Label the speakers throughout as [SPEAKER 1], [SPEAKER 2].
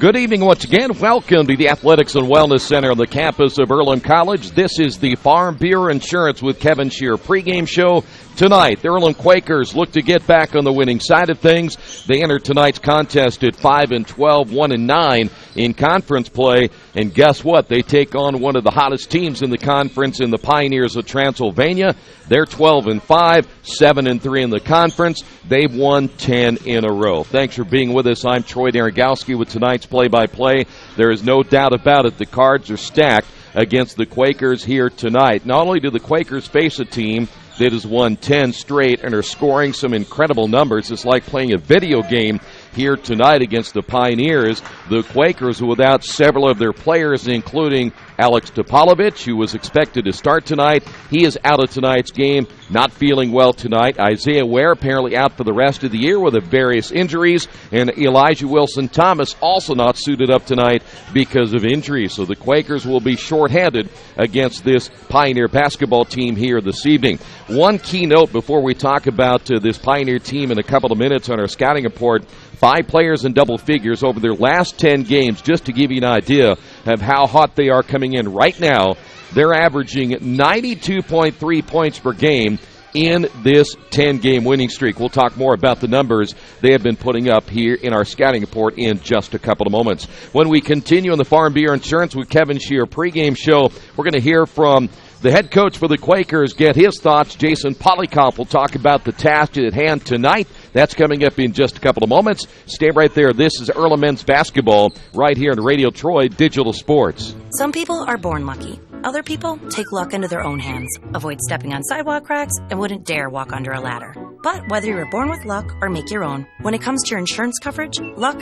[SPEAKER 1] Good evening once again. Welcome to the Athletics and Wellness Center on the campus of Earlham College. This is the Farm Bureau Insurance with Kevin Shear pregame show. Tonight, the Earlham Quakers look to get back on the winning side of things. They enter tonight's contest at 5-12, 1-9 in conference play. And guess what? They take on one of the hottest teams in the conference in the Pioneers of Transylvania. They're 12-5, 7-3 in the conference. They've won 10 in a row. Thanks for being with us. I'm Troy Daragowski with tonight's play-by-play. There is no doubt about it. The cards are stacked against the Quakers here tonight. Not only do the Quakers face a team that has won 10 straight and are scoring some incredible numbers, it's like playing a video game here tonight against the Pioneers. The Quakers, without several of their players, including Alex Topolovich, who was expected to start tonight. He is out of tonight's game, not feeling well tonight. Isaiah Ware apparently out for the rest of the year with various injuries. And Elijah Wilson-Thomas also not suited up tonight because of injuries. So the Quakers will be shorthanded against this Pioneer basketball team here this evening. One key note before we talk about this Pioneer team in a couple of minutes on our scouting report. 5 players in double figures over their last 10 games, just to give you an idea of how hot they are coming in right now. They're averaging 92.3 points per game in this 10-game winning streak. We'll talk more about the numbers they have been putting up here in our scouting report in just a couple of moments. When we continue on the Farm Bureau Insurance with Kevin Shear pregame show, we're going to hear from the head coach for the Quakers, get his thoughts. Jason Polycomp will talk about the task at hand tonight. That's coming up in just a couple of moments. Stay right there. This is Earlham men's basketball right here on Radio Troy Digital Sports.
[SPEAKER 2] Some people are born lucky. Other people take luck into their own hands, avoid stepping on sidewalk cracks, and wouldn't dare walk under a ladder. But whether you were born with luck or make your own, when it comes to your insurance coverage, luck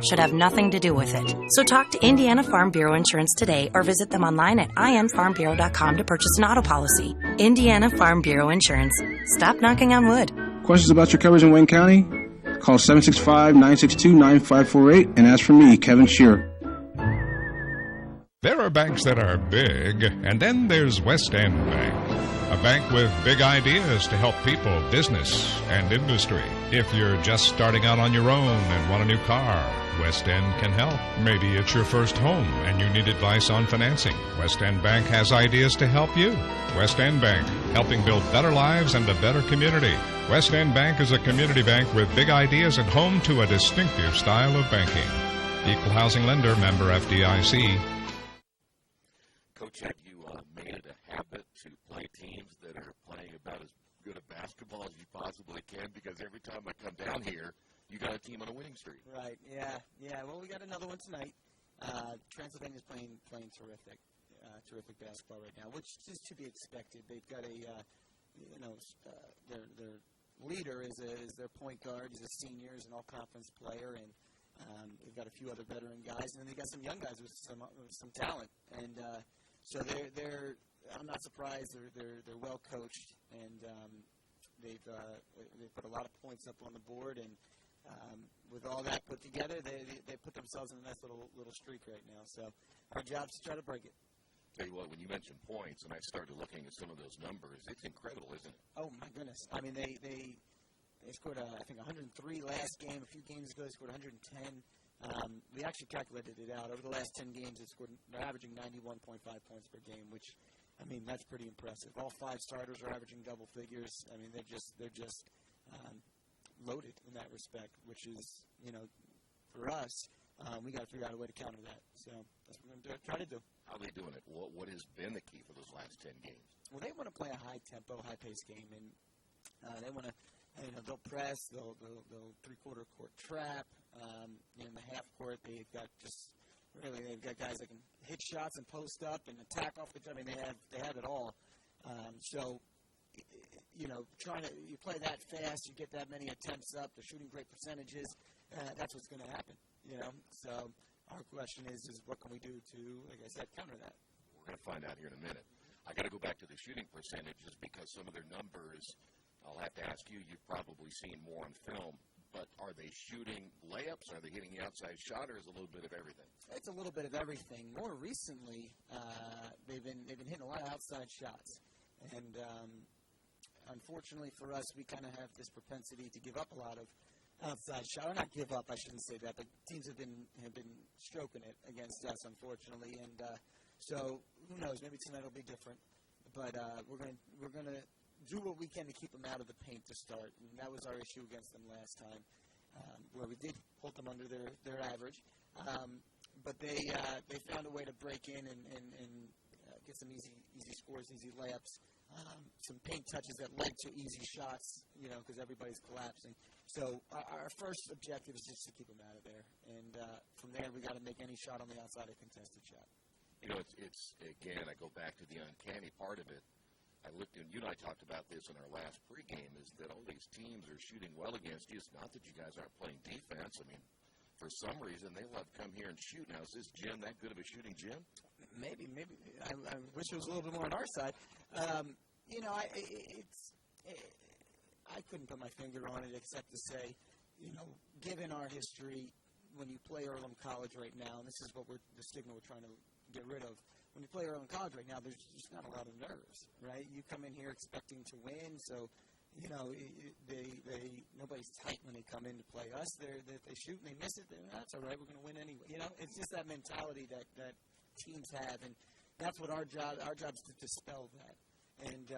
[SPEAKER 2] should have nothing to do with it. So talk to Indiana Farm Bureau Insurance today or visit them online at infarmbureau.com to purchase an auto policy. Indiana Farm Bureau Insurance. Stop knocking on wood.
[SPEAKER 3] Questions about your coverage in Wayne County? Call 765-962-9548 and ask for me, Kevin Shear.
[SPEAKER 4] There are banks that are big, and then there's West End Bank, a bank with big ideas to help people, business, and industry. If you're just starting out on your own and want a new car, West End can help. Maybe it's your first home and you need advice on financing. West End Bank has ideas to help you. West End Bank, helping build better lives and a better community. West End Bank is a community bank with big ideas and home to a distinctive style of banking. Equal housing lender, member FDIC.
[SPEAKER 1] Coach, have you made it a habit to play teams that are playing about as good a basketball as you possibly can? Because every time I come down here, you got a team on a winning streak.
[SPEAKER 5] Right, yeah. Well, we got another one tonight. Transylvania's playing terrific basketball right now, which is to be expected. They've got their leader is their point guard. He's a senior, he's an all-conference player, and they've got a few other veteran guys, and then they got some young guys with some talent. And so they're I'm not surprised. They're well coached, and they've put a lot of points up on the board, and with all that put together, they put themselves in a nice little streak right now. So our job is to try to break it.
[SPEAKER 1] Tell you what, when you mentioned points, and I started looking at some of those numbers, it's incredible, isn't it?
[SPEAKER 5] Oh my goodness! I mean, they scored I think 103 last game. A few games ago, they scored 110. We actually calculated it out. Over the last 10 games, they're averaging 91.5 points per game, which, I mean, that's pretty impressive. All 5 starters are averaging double figures. I mean, they're just loaded in that respect, which is, for us, we got to figure out a way to counter that. So that's what we're going to try to do.
[SPEAKER 1] How are they doing it? What has been the key for those last 10 games?
[SPEAKER 5] Well, they want to play a high-tempo, high-paced game, and they want to, they'll press, they'll three-quarter court trap. In the half court, they've got guys that can hit shots and post up and attack off the. I mean, they have it all. So, you play that fast, you get that many attempts up, they're shooting great percentages. That's what's going to happen. So our question is what can we do to, like I said, counter that?
[SPEAKER 1] We're going to find out here in a minute. I got to go back to the shooting percentages because some of their numbers, I'll have to ask you, you've probably seen more on film. But are they shooting layups? Are they hitting the outside shot, or is it a little bit of everything?
[SPEAKER 5] It's a little bit of everything. More recently, they've been hitting a lot of outside shots, and unfortunately for us, we kind of have this propensity to give up a lot of outside shot, or not give up, I shouldn't say that, but teams have been stroking it against us, unfortunately, and so who knows? Maybe tonight will be different, but we're gonna do what we can to keep them out of the paint to start, and that was our issue against them last time, where we did hold them under their average, but they found a way to break in and get some easy scores, easy layups. Some paint touches that led to easy shots, because everybody's collapsing. So our first objective is just to keep them out of there. And from there, we got to make any shot on the outside a contested shot.
[SPEAKER 6] It's again, I go back to the uncanny part of it. I looked, and you and I talked about this in our last pregame, is that all these teams are shooting well against you. It's not that you guys aren't playing defense. I mean, for some reason, they love to come here and shoot. Now, is this gym that good of a shooting gym?
[SPEAKER 5] Maybe. I wish it was a little bit more on our side. I couldn't put my finger on it except to say, given our history, when you play Earlham College right now, and this is the stigma we're trying to get rid of. When you play Earlham College right now, there's just not a lot of nerves, right? You come in here expecting to win, so nobody's tight when they come in to play us. They shoot and they miss it, then that's all right. We're going to win anyway. It's just that mentality that teams have, and that's what our job is to dispel that. And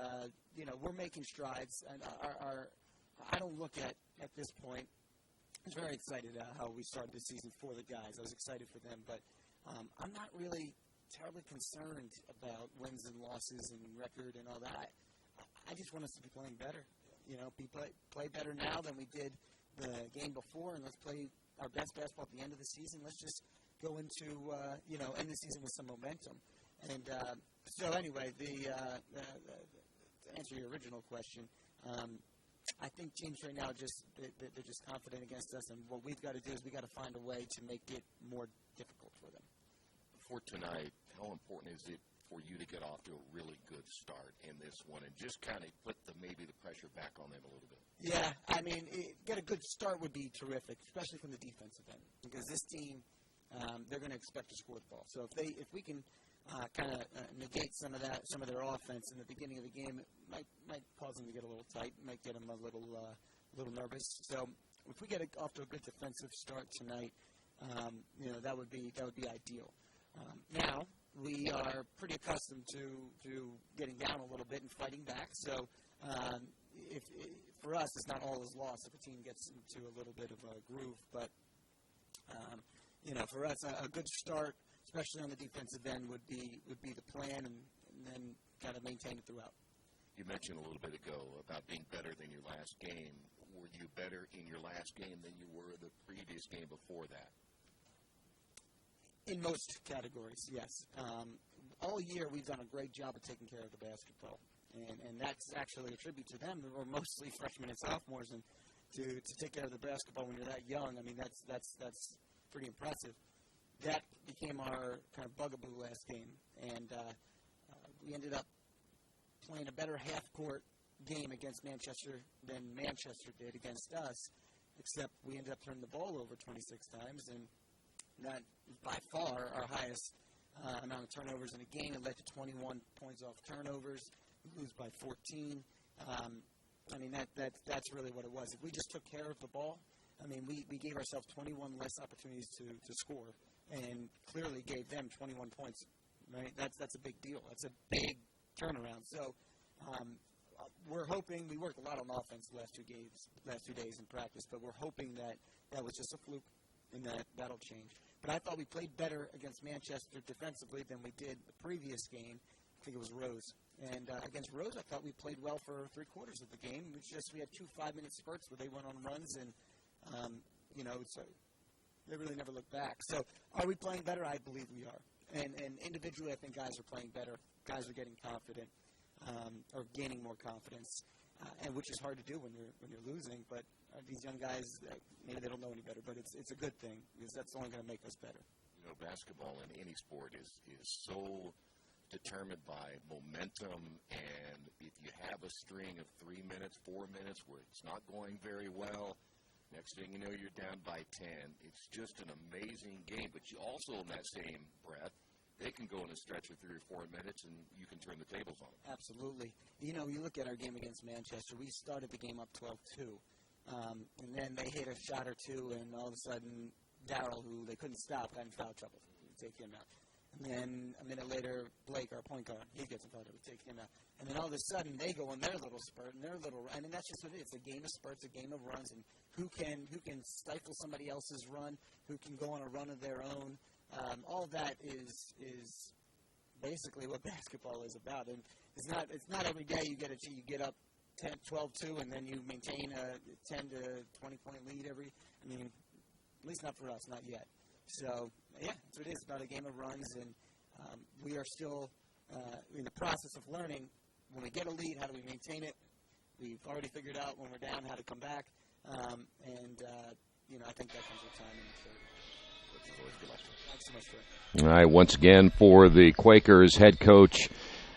[SPEAKER 5] we're making strides. And I don't look at this point. I was very excited how we started this season for the guys. I was excited for them, but I'm not really terribly concerned about wins and losses and record and all that. I just want us to be playing better. Play better now than we did the game before, and let's play our best basketball at the end of the season. Let's just go into end the season with some momentum. And so anyway, to answer your original question, I think teams right now they're just confident against us, and what we've got to do is we got to find a way to make it more difficult for them.
[SPEAKER 6] For tonight, how important is it for you to get off to a really good start in this one and just kind of put maybe the pressure back on them a little bit?
[SPEAKER 5] Yeah, I mean, get a good start would be terrific, especially from the defensive end, because this team, they're going to expect to score the ball. So if we can kind of negate some of their offense in the beginning of the game, it might cause them to get a little tight, might get them a little nervous. So if we get off to a good defensive start tonight, that would be ideal. Now, we are pretty accustomed to getting down a little bit and fighting back. So for us, it's not all is lost if a team gets into a little bit of a groove. But, for us, a good start, especially on the defensive end, would be the plan, and then kind of maintain it throughout.
[SPEAKER 6] You mentioned a little bit ago about being better than your last game. Were you better in your last game than you were the previous game before that?
[SPEAKER 5] In most categories, yes. All year we've done a great job of taking care of the basketball, and that's actually a tribute to them. We're mostly freshmen and sophomores, and to take care of the basketball when you're that young, I mean that's pretty impressive. That became our kind of bugaboo last game, and we ended up playing a better half-court game against Manchester than Manchester did against us, except we ended up turning the ball over 26 times, and that is by far our highest amount of turnovers in a game. It led to 21 points off turnovers. We lose by 14. I mean, that's really what it was. If we just took care of the ball, I mean, we gave ourselves 21 less opportunities to score, and clearly gave them 21 points. Right? That's a big deal. That's a big turnaround. So we're hoping. We worked a lot on offense the last 2 days in practice, but we're hoping that was just a fluke, and that'll change. But I thought we played better against Manchester defensively than we did the previous game. I think it was Rose. And against Rose, I thought we played well for 3/4 of the game. It's just we had 2 5-minute spurts where they went on runs, and, they really never looked back. So are we playing better? I believe we are. And individually, I think guys are playing better. Guys are getting confident or gaining more confidence, and which is hard to do when you're losing. But these young guys, maybe they don't know any better, but it's a good thing because that's only going to make us better.
[SPEAKER 6] Basketball in any sport is so determined by momentum, and if you have a string of 3 minutes, 4 minutes where it's not going very well, next thing you know, you're down by 10. It's just an amazing game, but you also, in that same breath, they can go in a stretch of 3 or 4 minutes, and you can turn the tables on them.
[SPEAKER 5] Absolutely. You look at our game against Manchester. We started the game up 12-2, And then they hit a shot or two, and all of a sudden, Darryl, who they couldn't stop, got in foul trouble. We take him out. And then a minute later, Blake, our point guard, he gets in foul trouble. We take him out. And then all of a sudden, they go on their little spurt and their little run. And that's just what it is. It's a game of spurts, a game of runs, and who can stifle somebody else's run, who can go on a run of their own. All that is basically what basketball is about. And it's not every day you get up 10, 12-2, and then you maintain a 10 to 20 point lead at least not for us, not yet. So yeah, that's what it is. It's about a game of runs, and we are still in the process of learning. When we get a lead, how do we maintain it? We've already figured out when we're down how to come back, I think that comes with time and maturity. Which is always good luck. Thanks so much, Troy.
[SPEAKER 1] All right, once again for the Quakers head coach,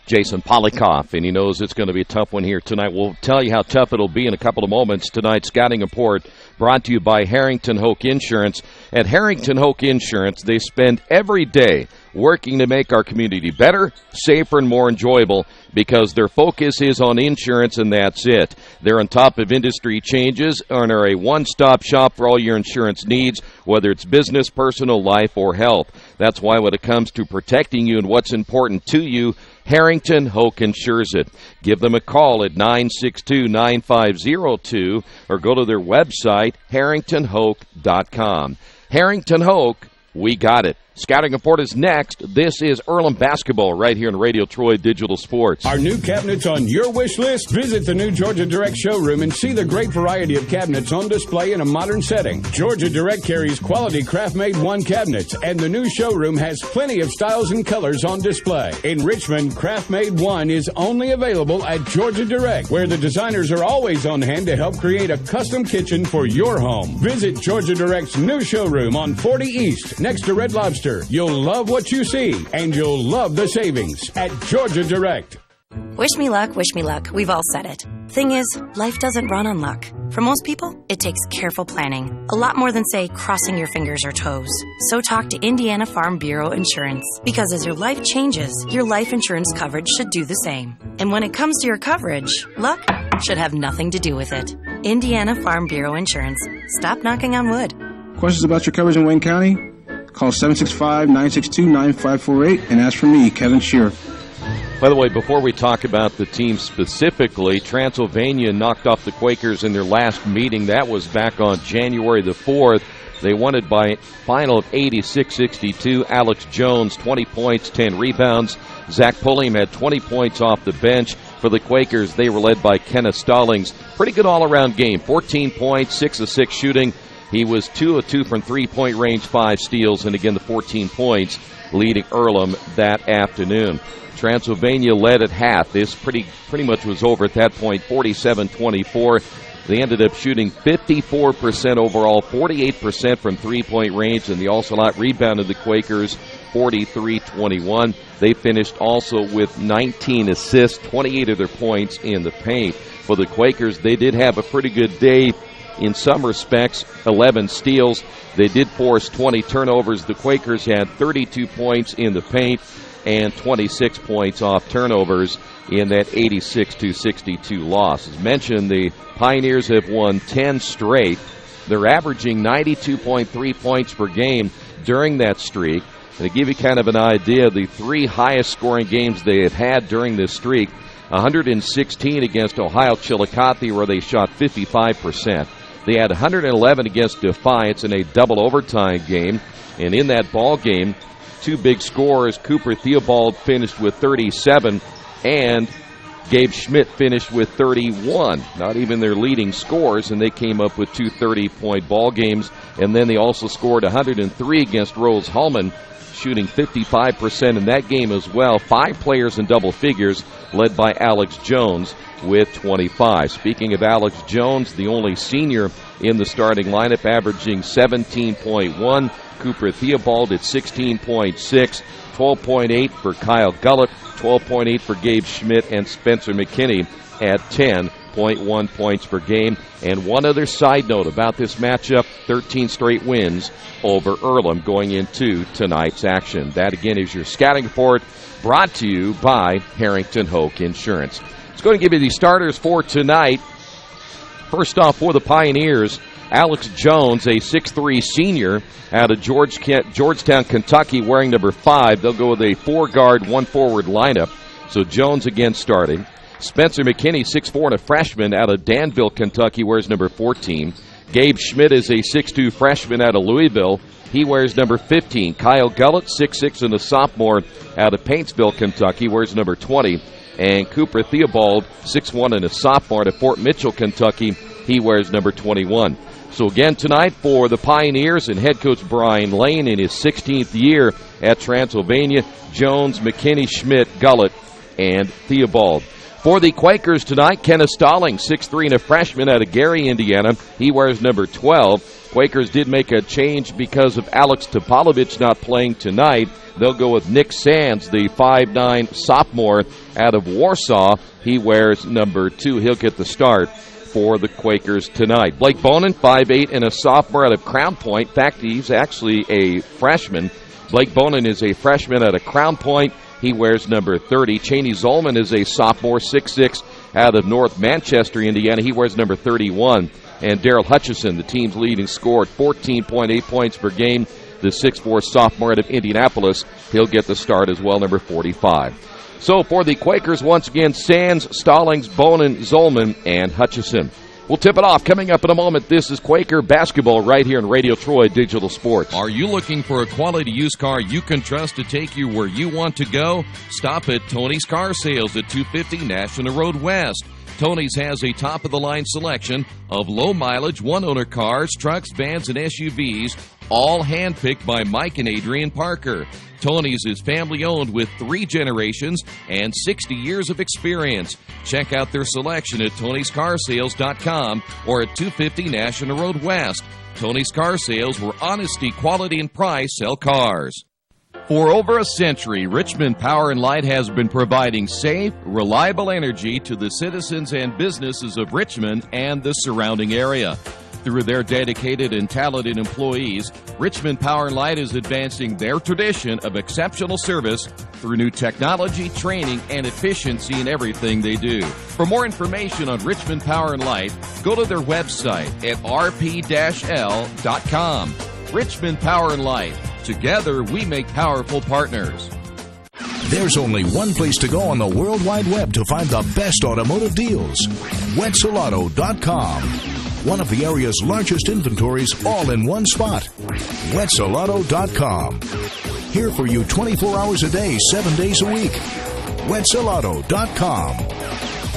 [SPEAKER 1] Jason Polikoff, and he knows it's going to be a tough one here tonight. We'll tell you how tough it'll be in a couple of moments. Tonight's scouting report brought to you by Harrington Hoke Insurance. At Harrington Hoke Insurance, they spend every day working to make our community better, safer, and more enjoyable because their focus is on insurance, and that's it. They're on top of industry changes and are a one-stop shop for all your insurance needs, whether it's business, personal, life, or health. That's why when it comes to protecting you and what's important to you, Harrington Hoke insures it. Give them a call at 962-9502 or go to their website, harringtonhoke.com. Harrington Hoke, we got it. Scouting report is next. This is Earlham basketball right here in Radio Troy Digital Sports.
[SPEAKER 7] Are new cabinets on your wish list? Visit the new Georgia Direct showroom and see the great variety of cabinets on display in a modern setting. Georgia Direct carries quality craft-made one cabinets, and the new showroom has plenty of styles and colors on display. In Richmond, craft-made one is only available at Georgia Direct, where the designers are always on hand to help create a custom kitchen for your home. Visit Georgia Direct's new showroom on 40 East, next to Red Lobster. You'll love what you see, and you'll love the savings at Georgia Direct.
[SPEAKER 2] Wish me luck, wish me luck. We've all said it. Thing is, life doesn't run on luck. For most people, it takes careful planning. A lot more than, say, crossing your fingers or toes. So talk to Indiana Farm Bureau Insurance. Because as your life changes, your life insurance coverage should do the same. And when it comes to your coverage, luck should have nothing to do with it. Indiana Farm Bureau Insurance. Stop knocking on wood.
[SPEAKER 3] Questions about your coverage in Wayne County? Call 765-962-9548 and ask for me, Kevin Shearer.
[SPEAKER 1] By the way, before we talk about the team specifically, Transylvania knocked off the Quakers in their last meeting. That was back on January the 4th. They won it by a final of 86-62. Alex Jones, 20 points, 10 rebounds. Zach Pulliam had 20 points off the bench. For the Quakers, they were led by Kenneth Stallings. Pretty good all-around game. 14 points, 6 of 6 shooting. He was 2 of 2 from three-point range, 5 steals, and again the 14 points leading Earlham that afternoon. Transylvania led at half. This pretty much was over at that point, 47-24. They ended up shooting 54% overall, 48% from three-point range, and they also out-rebounded the Quakers 43-21. They finished also with 19 assists, 28 of their points in the paint. For the Quakers, they did have a pretty good day in some respects, 11 steals. They did force 20 turnovers. The Quakers had 32 points in the paint and 26 points off turnovers in that 86-62 loss. As mentioned, the Pioneers have won 10 straight. They're averaging 92.3 points per game during that streak. And to give you kind of an idea, the 3 highest scoring games they have had during this streak, 116 against Ohio Chillicothe, where they shot 55%. They had 111 against Defiance in a double overtime game. And in that ball game, 2 big scorers, Cooper Theobald finished with 37, and Gabe Schmidt finished with 31. Not even their leading scores, and they came up with 2 30-point ball games. And then they also scored 103 against Rose Hallman, shooting 55% in that game as well. 5 players in double figures, led by Alex Jones with 25. Speaking of Alex Jones, the only senior in the starting lineup, averaging 17.1. Cooper Theobald at 16.6. 12.8 for Kyle Gullett, 12.8 for Gabe Schmidt, and Spencer McKinney at 10.1 points per game. And one other side note about this matchup, 13 straight wins over Earlham going into tonight's action. That, again, is your scouting report brought to you by Harrington Hoke Insurance. It's going to give you the starters for tonight. First off, for the Pioneers, Alex Jones, a 6'3 senior out of Georgetown, Kentucky, wearing number 5. They'll go with a 4-guard, 1-forward lineup. So Jones again starting. Spencer McKinney, 6'4 and a freshman out of Danville, Kentucky, wears number 14. Gabe Schmidt is a 6'2 freshman out of Louisville. He wears number 15. Kyle Gullett, 6'6 and a sophomore out of Paintsville, Kentucky, wears number 20. And Cooper Theobald, 6'1 and a sophomore out of Fort Mitchell, Kentucky, he wears number 21. So again tonight for the Pioneers and head coach Brian Lane in his 16th year at Transylvania, Jones, McKinney, Schmidt, Gullett, and Theobald. For the Quakers tonight, Kenneth Stalling, 6'3 and a freshman out of Gary, Indiana. He wears number 12. Quakers did make a change because of Alex Topolovich not playing tonight. They'll go with Nick Sands, the 5'9 sophomore out of Warsaw. He wears number 2. He'll get the start for the Quakers tonight. Blake Bonin, 5'8 and a sophomore out of Crown Point. In fact, he's actually a freshman. Blake Bonin is a freshman out of Crown Point. He wears number 30. Cheney Zolman is a sophomore, 6'6 out of North Manchester, Indiana. He wears number 31. And Daryl Hutchison, the team's leading scorer, 14.8 points per game. The 6'4 sophomore out of Indianapolis, he'll get the start as well, number 45. So for the Quakers, once again, Sands, Stallings, Bonin, Zolman, and Hutchison. We'll tip it off coming up in a moment. This is Quaker basketball right here in Radio Troy Digital Sports.
[SPEAKER 8] Are you looking for a quality used car you can trust to take you where you want to go? Stop at Tony's Car Sales at 250 National Road West. Tony's has a top-of-the-line selection of low-mileage, one-owner cars, trucks, vans, and SUVs, all handpicked by Mike and Adrian Parker. Tony's is family-owned with 3 generations and 60 years of experience. Check out their selection at Tony'sCarSales.com or at 250 National Road West. Tony's Car Sales, where honesty, quality, and price sell cars. For over a century, Richmond Power & Light has been providing safe, reliable energy to the citizens and businesses of Richmond and the surrounding area. Through their dedicated and talented employees, Richmond Power & Light is advancing their tradition of exceptional service through new technology, training, and efficiency in everything they do. For more information on Richmond Power & Light, go to their website at rp-l.com. Richmond Power & Light. Together, we make powerful partners.
[SPEAKER 9] There's only one place to go on the World Wide Web to find the best automotive deals. Wetzelauto.com. One of the area's largest inventories all in one spot. Wetzelauto.com. Here for you 24 hours a day, 7 days a week. Wetzelauto.com.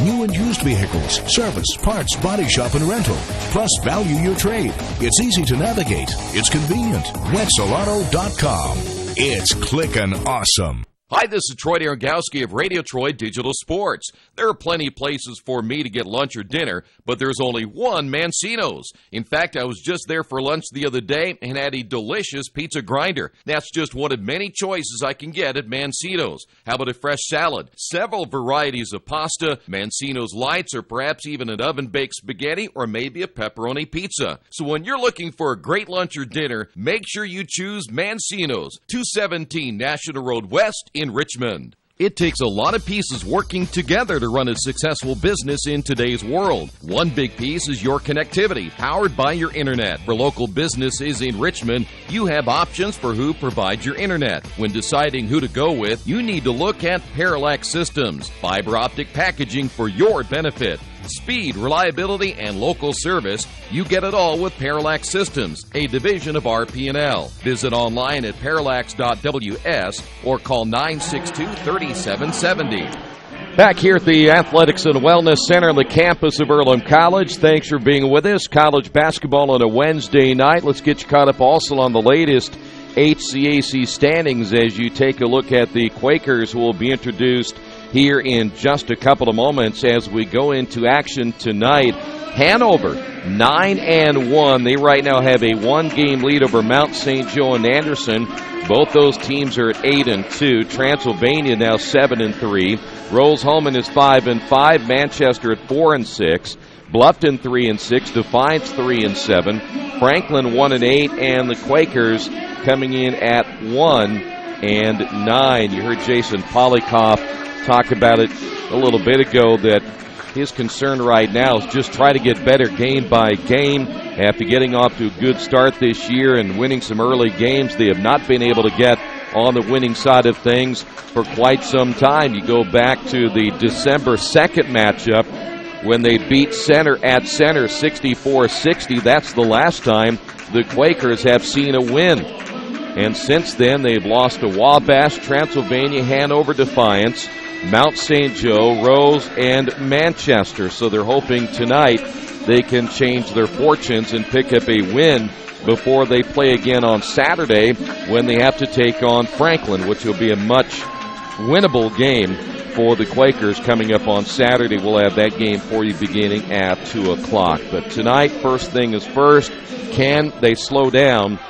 [SPEAKER 9] New and used vehicles, service, parts, body shop, and rental. Plus, value your trade. It's easy to navigate. It's convenient. Wetzelauto.com. It's clickin' awesome.
[SPEAKER 8] Hi, this is Troy Darengowski of Radio Troy Digital Sports. There are plenty of places for me to get lunch or dinner, but there's only one Mancino's. In fact, I was just there for lunch the other day and had a delicious pizza grinder. That's just one of many choices I can get at Mancino's. How about a fresh salad? Several varieties of pasta, Mancino's Lights, or perhaps even an oven-baked spaghetti, or maybe a pepperoni pizza. So when you're looking for a great lunch or dinner, make sure you choose Mancino's, 217 National Road West in Richmond. It takes a lot of pieces working together to run a successful business in today's world. One big piece is your connectivity, powered by your internet. For local businesses in Richmond, you have options for who provides your internet. When deciding who to go with, you need to look at Parallax Systems, fiber optic packaging for your benefit. Speed, reliability, and local service, you get it all with Parallax Systems, a division of RP&L. Visit online at parallax.ws or call 962-3770.
[SPEAKER 1] Back here at the Athletics and Wellness Center on the campus of Earlham College. Thanks for being with us. College basketball on a Wednesday night. Let's get you caught up also on the latest HCAC standings as you take a look at the Quakers, who will be introduced here in just a couple of moments as we go into action tonight. Hanover, 9-1. They right now have a 1-game lead over Mount St. Joe and Anderson. Both those teams are at 8-2. Transylvania now 7-3. Rolls-Holman is 5-5. Manchester at 4-6. Bluffton 3-6. Defiance 3-7. Franklin 1-8, and the Quakers coming in at 1-9. You heard Jason Polikoff talk about it a little bit ago, that his concern right now is just try to get better game by game. After getting off to a good start this year and winning some early games, they have not been able to get on the winning side of things for quite some time. You go back to the December 2nd matchup when they beat Center at Center 64-60. That's the last time the Quakers have seen a win. And since then, they've lost to Wabash, Transylvania, Hanover Defiance, Mount St. Joe, Rose, and Manchester. So they're hoping tonight they can change their fortunes and pick up a win before they play again on Saturday when they have to take on Franklin, which will be a much winnable game for the Quakers coming up on Saturday. We'll have that game for you beginning at 2 o'clock. But tonight, first thing is first, can they slow down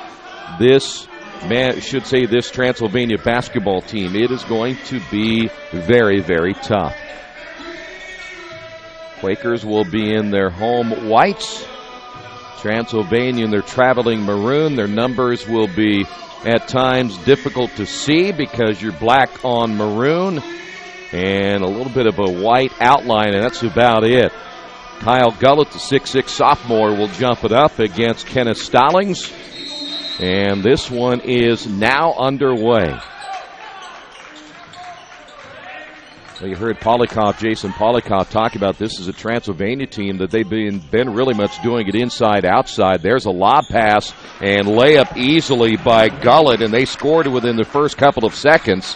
[SPEAKER 1] this this Transylvania basketball team? It is going to be very, very tough. Quakers will be in their home whites. Transylvania in their traveling maroon. Their numbers will be at times difficult to see because you're black on maroon and a little bit of a white outline, and that's about it. Kyle Gullett, the 6'6 sophomore, will jump it up against Kenneth Stallings. And this one is now underway. Well, you heard Jason Polikoff talk about this as a Transylvania team that they've been really much doing it inside, outside. There's a lob pass and layup easily by Gullett, and they scored within the first couple of seconds.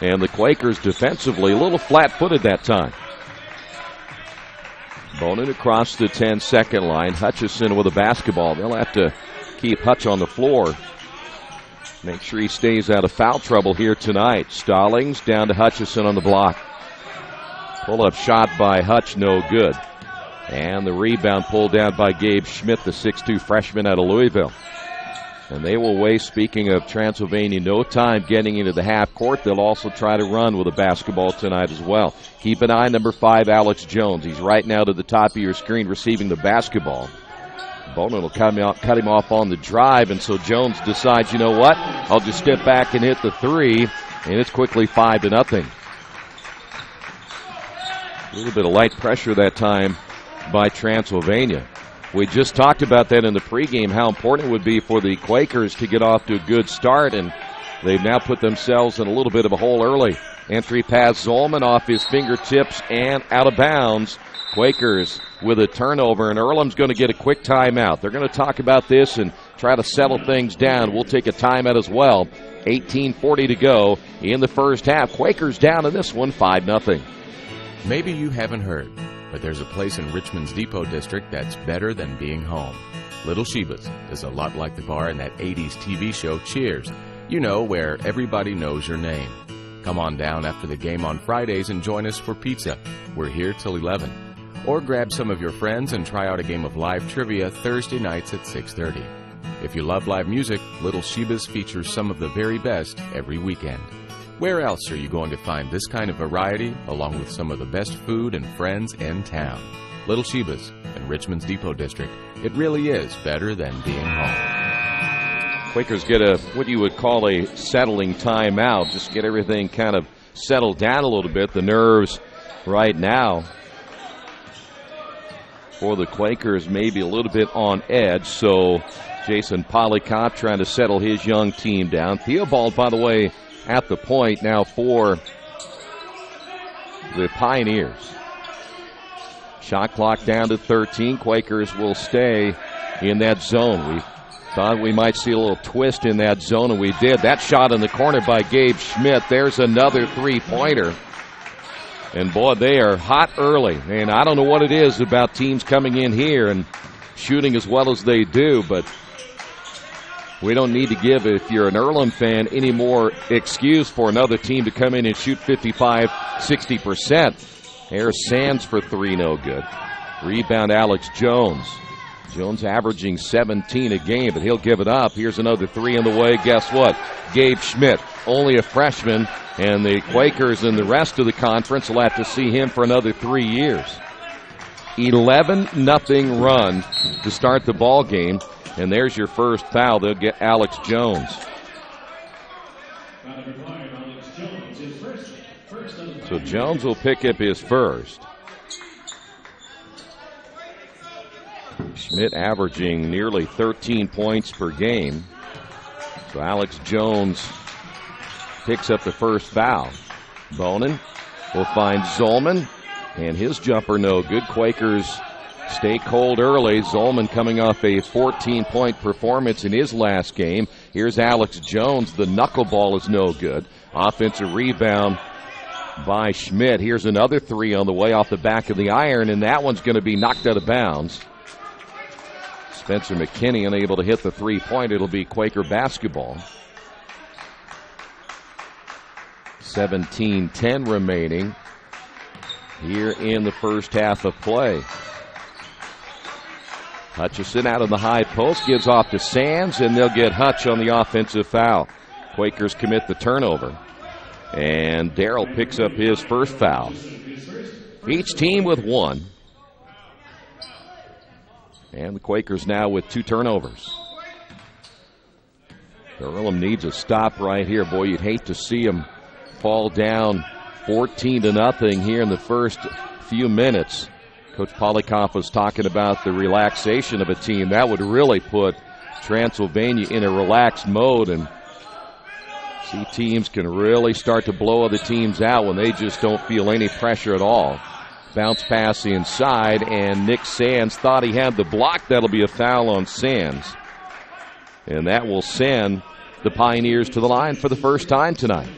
[SPEAKER 1] And the Quakers defensively a little flat-footed that time. Bonin across the 10-second line. Hutchison with a basketball. They'll have to keep Hutch on the floor. Make sure he stays out of foul trouble here tonight. Stallings down to Hutchison on the block. Pull-up shot by Hutch, no good. And the rebound pulled down by Gabe Schmidt, the 6'2 freshman out of Louisville. And they will waste, speaking of Transylvania, no time getting into the half court. They'll also try to run with a basketball tonight as well. Keep an eye on number 5, Alex Jones. He's right now to the top of your screen receiving the basketball. Bonin will cut him off on the drive, and so Jones decides, you know what, I'll just step back and hit the three, and it's quickly 5-0. A little bit of light pressure that time by Transylvania. We just talked about that in the pregame, how important it would be for the Quakers to get off to a good start, and they've now put themselves in a little bit of a hole early. Entry pass, Zolman off his fingertips and out of bounds. Quakers with a turnover, and Earlham's going to get a quick timeout. They're going to talk about this and try to settle things down. We'll take a timeout as well. 18:40 to go in the first half. Quakers down in this one, 5-0.
[SPEAKER 10] Maybe you haven't heard, but there's a place in Richmond's Depot District that's better than being home. Little Sheba's is a lot like the bar in that 80s TV show Cheers. You know, where everybody knows your name. Come on down after the game on Fridays and join us for pizza. We're here till 11. Or grab some of your friends and try out a game of live trivia Thursday nights at 6:30. If you love live music, Little Sheba's features some of the very best every weekend. Where else are you going to find this kind of variety, along with some of the best food and friends in town? Little Sheba's in Richmond's Depot District. It really is better than being home.
[SPEAKER 1] Quakers get what you would call a settling timeout. Just get everything kind of settled down a little bit. The nerves right now for the Quakers maybe a little bit on edge. So Jason Polikoff trying to settle his young team down. Theobald, by the way, at the point now for the Pioneers. Shot clock down to 13. Quakers will stay in that zone. We thought we might see a little twist in that zone, and we did. That shot in the corner by Gabe Schmidt. There's another three-pointer. And, boy, they are hot early. And I don't know what it is about teams coming in here and shooting as well as they do, but we don't need to give, if you're an Earlham fan, any more excuse for another team to come in and shoot 55, 60%. There's Sands for three, no good. Rebound, Alex Jones. Jones averaging 17 a game, but he'll give it up. Here's another three on the way. Guess what? Gabe Schmidt, only a freshman, and the Quakers and the rest of the conference will have to see him for another 3 years. 11-0 run to start the ball game, and there's your first foul. They'll get Alex Jones. So Jones will pick up his first. Schmidt averaging nearly 13 points per game. So Alex Jones picks up the first foul. Bonin will find Zolman, and his jumper no good. Quakers stay cold early. Zolman coming off a 14-point performance in his last game. Here's Alex Jones. The knuckleball is no good. Offensive rebound by Schmidt. Here's another three on the way off the back of the iron, and that one's going to be knocked out of bounds. Spencer McKinney unable to hit the three-point. It'll be Quaker basketball. 17-10 remaining here in the first half of play. Hutchison out of the high post, gives off to Sands, and they'll get Hutch on the offensive foul. Quakers commit the turnover, and Darrell picks up his first foul. Each team with one. And the Quakers now with 2 turnovers. Earlham needs a stop right here. Boy, you'd hate to see them fall down 14-0 here in the first few minutes. Coach Polikoff was talking about the relaxation of a team. That would really put Transylvania in a relaxed mode, and see teams can really start to blow other teams out when they just don't feel any pressure at all. Bounce pass inside, and Nick Sands thought he had the block. That'll be a foul on Sands. And that will send the Pioneers to the line for the first time tonight.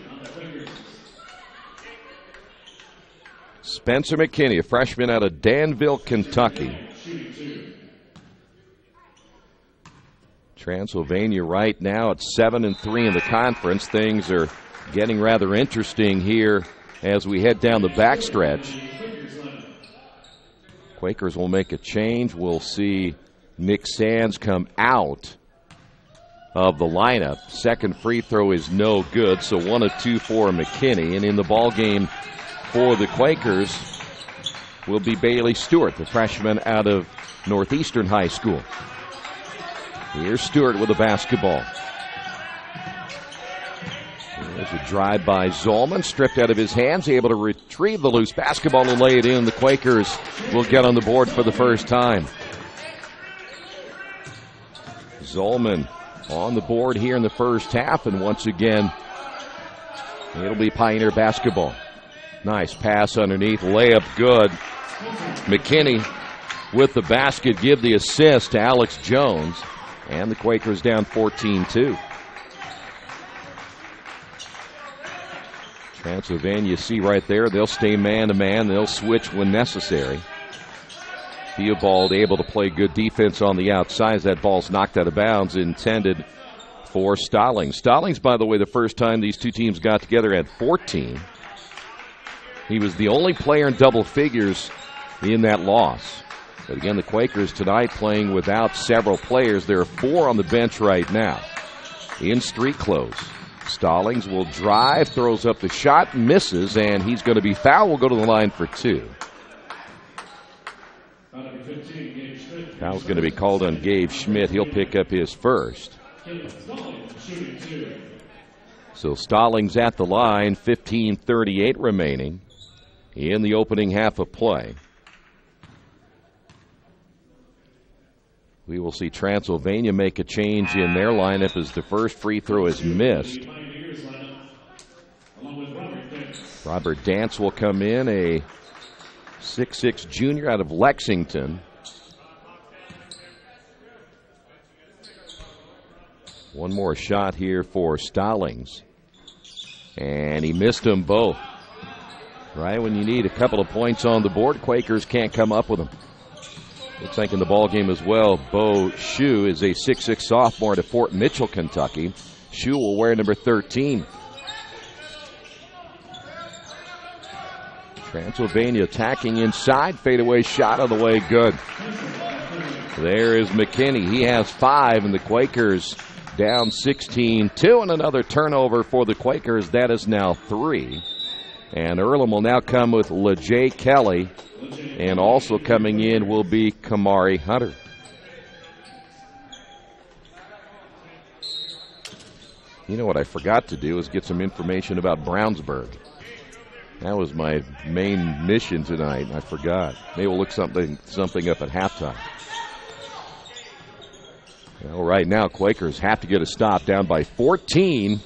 [SPEAKER 1] Spencer McKinney, a freshman out of Danville, Kentucky. Transylvania right now at 7-3 in the conference. Things are getting rather interesting here as we head down the backstretch. Quakers will make a change. We'll see Nick Sands come out of the lineup. Second free throw is no good, so 1 of 2 for McKinney. And in the ball game for the Quakers will be Bailey Stewart, the freshman out of Northeastern High School. Here's Stewart with the basketball. There's a drive by Zolman, stripped out of his hands, able to retrieve the loose basketball and lay it in. The Quakers will get on the board for the first time. Zolman on the board here in the first half, and once again, it'll be Pioneer basketball. Nice pass underneath, layup good. McKinney with the basket, give the assist to Alex Jones, and the Quakers down 14-2. Transylvania, see right there, they'll stay man-to-man. They'll switch when necessary. Theobald able to play good defense on the outside as that ball's knocked out of bounds, intended for Stallings. Stallings, by the way, the first time these two teams got together had 14. He was the only player in double figures in that loss. But again, the Quakers tonight playing without several players. There are 4 on the bench right now in street clothes. Stallings will drive, throws up the shot, misses, and he's going to be fouled. Will go to the line for 2. Foul's going to be called on Gabe Schmidt. He'll pick up his first. So Stallings at the line, 15:38 remaining in the opening half of play. We will see Transylvania make a change in their lineup as the first free throw is missed. Robert Dance will come in, a 6'6" junior out of Lexington. One more shot here for Stallings. And he missed them both. Right when you need a couple of points on the board, Quakers can't come up with them. Looks like in the ball game as well, Bo Shue is a 6'6" sophomore at Fort Mitchell, Kentucky. Shue will wear number 13. Transylvania attacking inside, fadeaway shot on the way, good. There is McKinney. He has 5, and the Quakers down 16-2, and another turnover for the Quakers. That is now 3. And Earlham will now come with LeJay Kelly, and also coming in will be Kamari Hunter. You know what I forgot to do is get some information about Brownsburg. That was my main mission tonight. I forgot. Maybe we'll look something up at halftime. Well, right now, Quakers have to get a stop, down by 14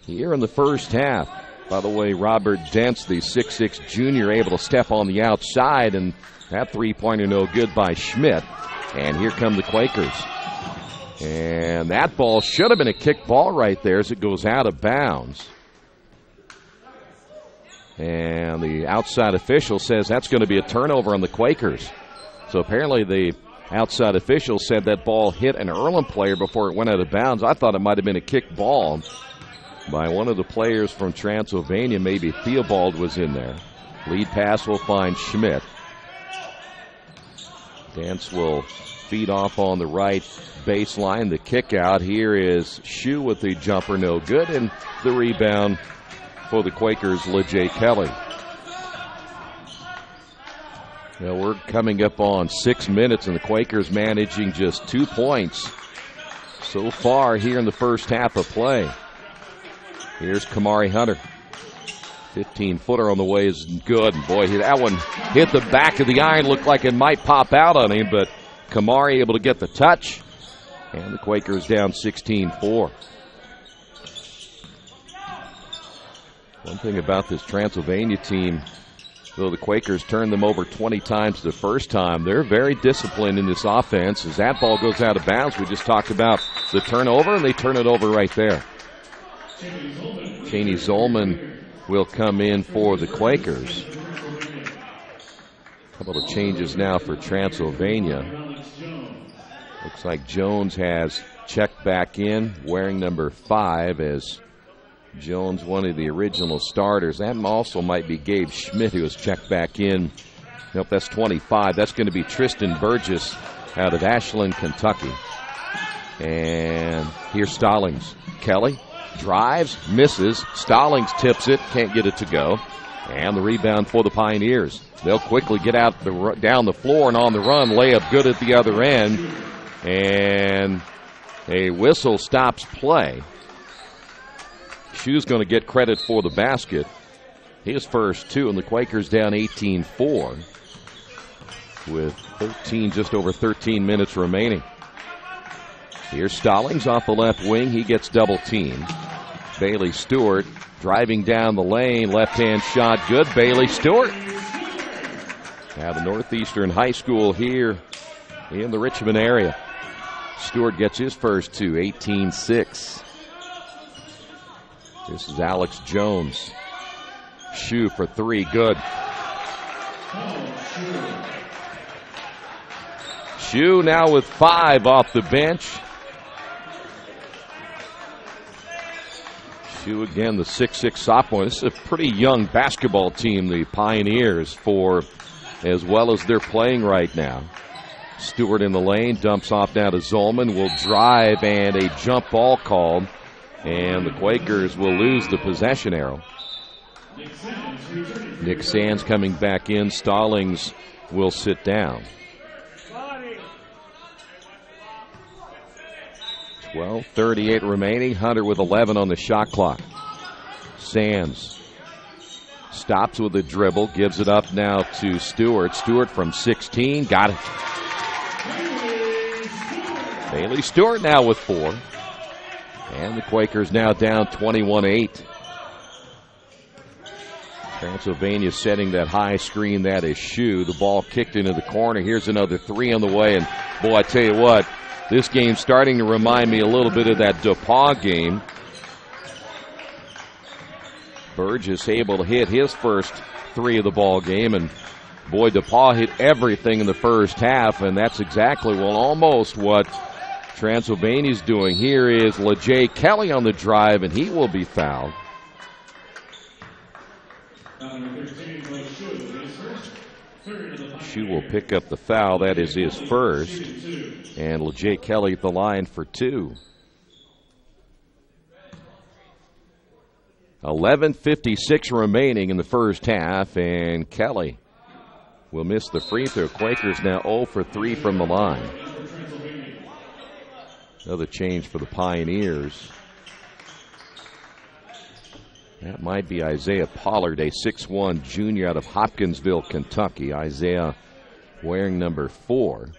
[SPEAKER 1] here in the first half. By the way, Robert Dents, the 6'6 junior, able to step on the outside, and that three-pointer no good by Schmidt. And here come the Quakers. And that ball should have been a kick ball right there as it goes out of bounds. And the outside official says that's going to be a turnover on the Quakers. So apparently the outside official said that ball hit an Earlham player before it went out of bounds. I thought it might have been a kick ball by one of the players from Transylvania. Maybe Theobald was in there. Lead pass will find Schmidt. Dance will feed off on the right baseline. The kick out here is Shue with the jumper, no good. And the rebound for the Quakers, LeJay Kelly. Now we're coming up on 6 minutes, and the Quakers managing just 2 points so far here in the first half of play. Here's Kamari Hunter. 15-footer on the way is good. And boy, that one hit the back of the iron. Looked like it might pop out on him, but Kamari able to get the touch. And the Quakers down 16-4. One thing about this Transylvania team, though the Quakers turned them over 20 times the first time, they're very disciplined in this offense. As that ball goes out of bounds, we just talked about the turnover, and they turn it over right there. Cheney Zolman will come in for the Quakers. A couple of changes now for Transylvania. Looks like Jones has checked back in, wearing number 5, as Jones, one of the original starters. That also might be Gabe Schmidt, who has checked back in. Nope, that's 25. That's going to be Tristan Burgess out of Ashland, Kentucky. And here's Stallings. Kelly drives, misses. Stallings tips it, can't get it to go. And the rebound for the Pioneers. They'll quickly get out down the floor and on the run. Layup good at the other end. And a whistle stops play. Shue's going to get credit for the basket. His first 2, and the Quakers down 18-4 with just over 13 minutes remaining. Here's Stallings off the left wing. He gets double teamed. Bailey Stewart driving down the lane. Left-hand shot good. Bailey Stewart. Now the Northeastern High School here in the Richmond area. Stewart gets his first 2, 18-6. This is Alex Jones. Shue for 3, good. Shue now with 5 off the bench. Shue again, the 6'6 sophomore. This is a pretty young basketball team, the Pioneers, for as well as they're playing right now. Stewart in the lane, dumps off now to Zolman, will drive, and a jump ball called. And the Quakers will lose the possession arrow. Nick Sands coming back in. Stallings will sit down. 12:38 remaining. Hunter with 11 on the shot clock. Sands stops with a dribble. Gives it up now to Stewart. Stewart from 16. Got it. Bailey Stewart now with 4. And the Quakers now down 21-8. Transylvania setting that high screen. That is Shue. The ball kicked into the corner. Here's another 3 on the way. And, boy, I tell you what, this game's starting to remind me a little bit of that DePaul game. Burgess able to hit his first 3 of the ball game. And, boy, DePaul hit everything in the first half. And that's exactly, almost what Transylvania's doing. Here is LeJay Kelly on the drive, and he will be fouled. Shue will pick up the foul. That is his first. And LeJay Kelly at the line for 2. 11:56 remaining in the first half, and Kelly will miss the free throw. Quakers now 0 for 3 from the line. Another change for the Pioneers. That might be Isaiah Pollard, a 6'1 junior out of Hopkinsville, Kentucky. Isaiah wearing number 4.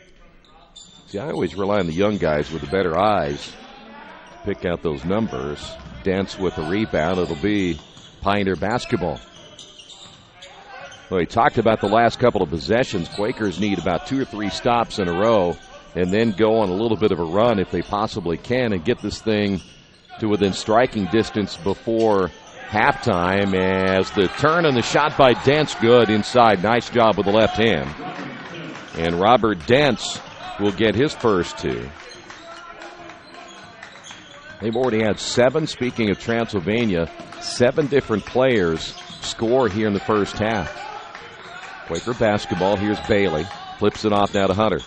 [SPEAKER 1] See, I always rely on the young guys with the better eyes to pick out those numbers. Dents with the rebound. It'll be Pioneer basketball. Well, he talked about the last couple of possessions. Quakers need about 2 or 3 stops in a row and then go on a little bit of a run if they possibly can and get this thing to within striking distance before halftime, as the turn and the shot by Dents good inside. Nice job with the left hand. And Robert Dents will get his first 2. They've already had 7, speaking of Transylvania, 7 different players score here in the first half. Quaker basketball. Here's Bailey. Flips it off now to Hunter.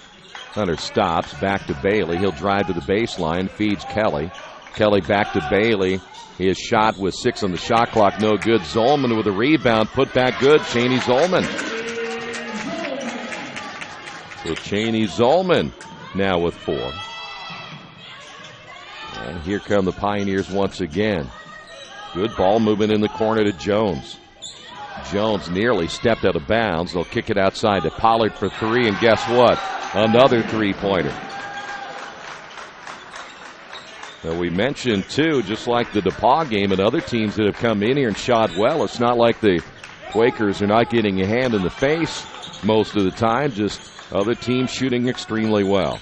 [SPEAKER 1] Hunter stops. Back to Bailey. He'll drive to the baseline. Feeds Kelly. Kelly back to Bailey. His shot with 6 on the shot clock. No good. Zolman with a rebound. Put back good. Cheney Zolman. So Cheney Zolman now with 4. And here come the Pioneers once again. Good ball movement in the corner to Jones. Jones nearly stepped out of bounds. They'll kick it outside to Pollard for 3, and guess what? Another 3-pointer. Now we mentioned, too, just like the DePauw game and other teams that have come in here and shot well, it's not like the Quakers are not getting a hand in the face most of the time, just other teams shooting extremely well.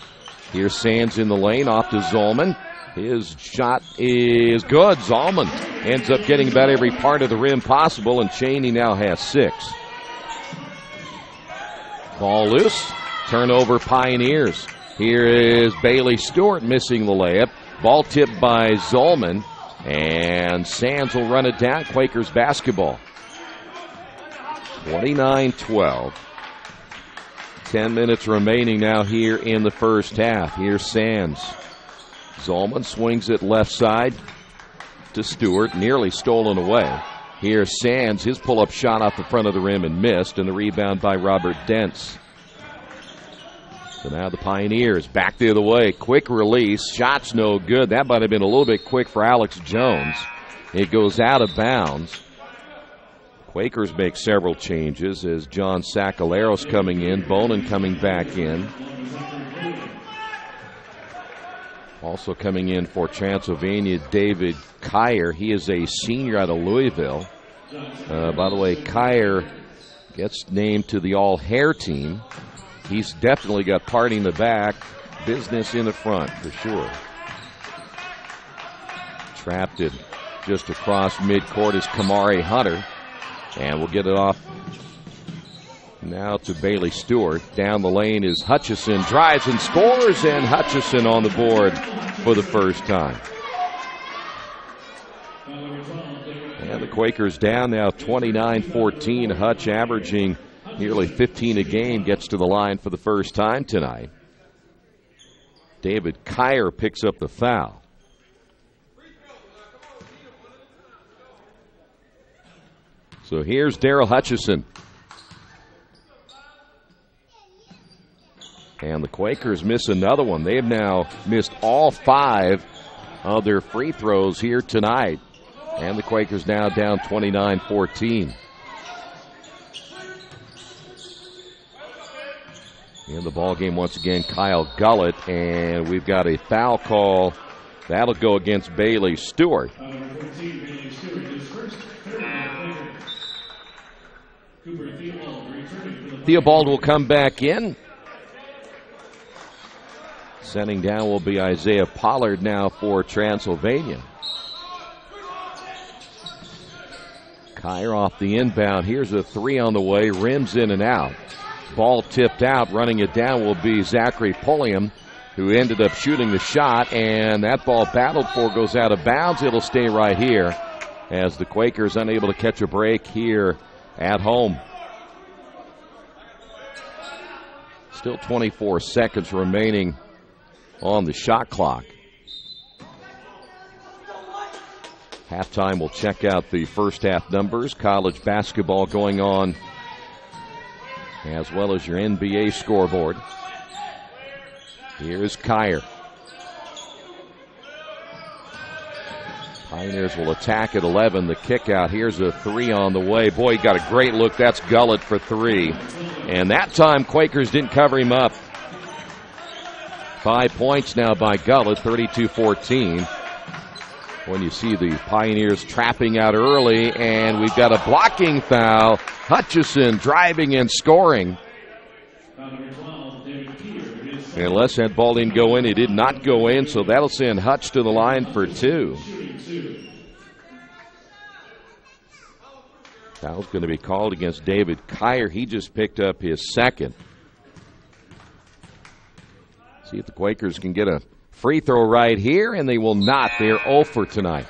[SPEAKER 1] Here's Sands in the lane, off to Zolman. His shot is good. Zolman ends up getting about every part of the rim possible, and Cheney now has 6. Ball loose. Turnover Pioneers. Here is Bailey Stewart missing the layup. Ball tipped by Zolman, and Sands will run it down. Quakers basketball. 29-12. 10 minutes remaining now here in the first half. Here's Sands. Zolman swings it left side to Stewart, nearly stolen away. Here's Sands, his pull-up shot off the front of the rim and missed, and the rebound by Robert Dents. So now the Pioneers back the other way. Quick release, shot's no good. That might have been a little bit quick for Alex Jones. It goes out of bounds. Quakers make several changes as John Sacaleros coming in, Bonin coming back in. Also coming in for Transylvania, David Kyer. He is a senior out of Louisville. By the way, Kyer gets named to the all-hair team. He's definitely got party in the back, business in the front for sure. Trapped it just across midcourt is Kamari Hunter. And we'll get it off now to Bailey Stewart. Down the lane is Hutchison. Drives and scores, and Hutchison on the board for the first time. And the Quakers down now 29-14. Hutch averaging nearly 15 a game gets to the line for the first time tonight. David Kyer picks up the foul. So here's Darrell Hutchison. And the Quakers miss another one. They've now missed all 5 of their free throws here tonight. And the Quakers now down 29-14. In the ballgame once again, Kyle Gullett. And we've got a foul call. That'll go against Bailey Stewart. Theobald will come back in. Sending down will be Isaiah Pollard now for Transylvania. Kyer off the inbound. Here's a 3 on the way. Rims in and out. Ball tipped out. Running it down will be Zachary Pulliam, who ended up shooting the shot. And that ball battled for goes out of bounds. It'll stay right here as the Quakers unable to catch a break here at home. Still 24 seconds remaining on the shot clock. Halftime, we'll check out the first half numbers. College basketball going on, as well as your NBA scoreboard. Here's Kyer. Pioneers will attack at 11. The kick out. Here's a 3 on the way. Boy, he got a great look. That's Gullett for 3. And that time, Quakers didn't cover him up. 5 points now by Gullet, 32-14. When you see the Pioneers trapping out early, and we've got a blocking foul. Hutchison driving and scoring. Unless that ball didn't go in, it did not go in, so that'll send Hutch to the line for 2. Foul's going to be called against David Kyer. He just picked up his second. See if the Quakers can get a free throw right here, and they will not. They're 0 for tonight.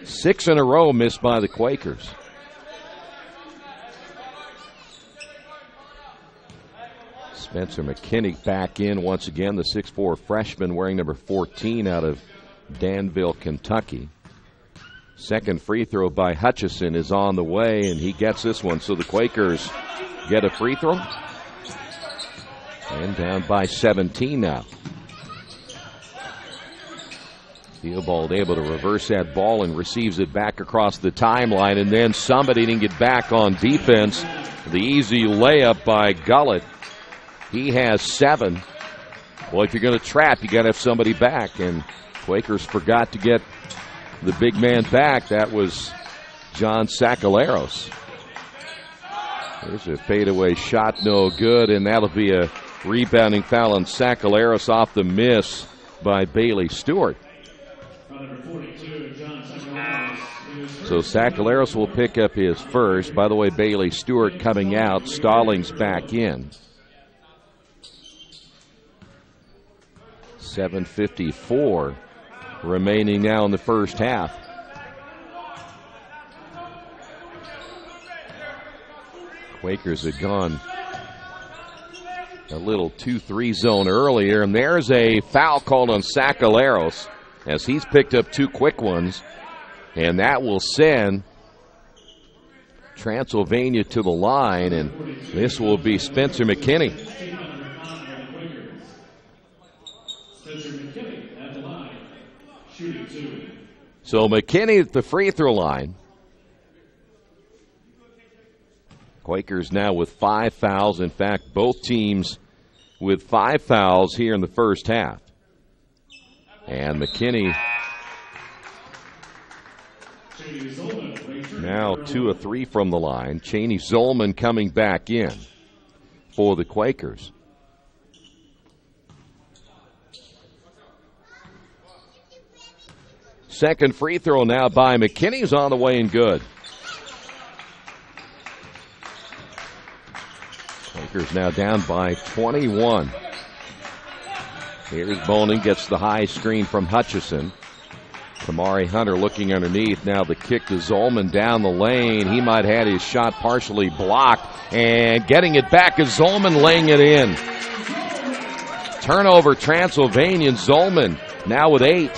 [SPEAKER 1] 6 in a row missed by the Quakers. Spencer McKinney back in once again, the 6'4" freshman wearing number 14 out of Danville, Kentucky. Second free throw by Hutchison is on the way, and he gets this one. So the Quakers get a free throw. And down by 17 now. Theobald able to reverse that ball and receives it back across the timeline, and then somebody didn't get back on defense. The easy layup by Gullet. He has 7. Well, if you're going to trap, you got to have somebody back, and Quakers forgot to get the big man back. That was John Sakaleros. There's a fadeaway shot, no good, and that'll be a rebounding foul on Sakaleros off the miss by Bailey Stewart. So Sakaleros will pick up his first. By the way, Bailey Stewart coming out. Stallings back in. 7:54 remaining now in the first half. Quakers had gone a little 2-3 zone earlier, and there's a foul called on Sakaleros as he's picked up 2 quick ones, and that will send Transylvania to the line, and this will be Spencer McKinney. So McKinney at the free throw line. Quakers now with 5 fouls. In fact, both teams with 5 fouls here in the first half. And McKinney now 2 of 3 from the line. Cheney Zolman coming back in for the Quakers. Second free throw now by McKinney's on the way and good. Quakers now down by 21. Here's Bonin, gets the high screen from Hutchison. Kamari Hunter looking underneath. Now the kick to Zolman down the lane. He might have had his shot partially blocked. And getting it back is Zolman laying it in. Turnover Transylvania. Zolman now with 8.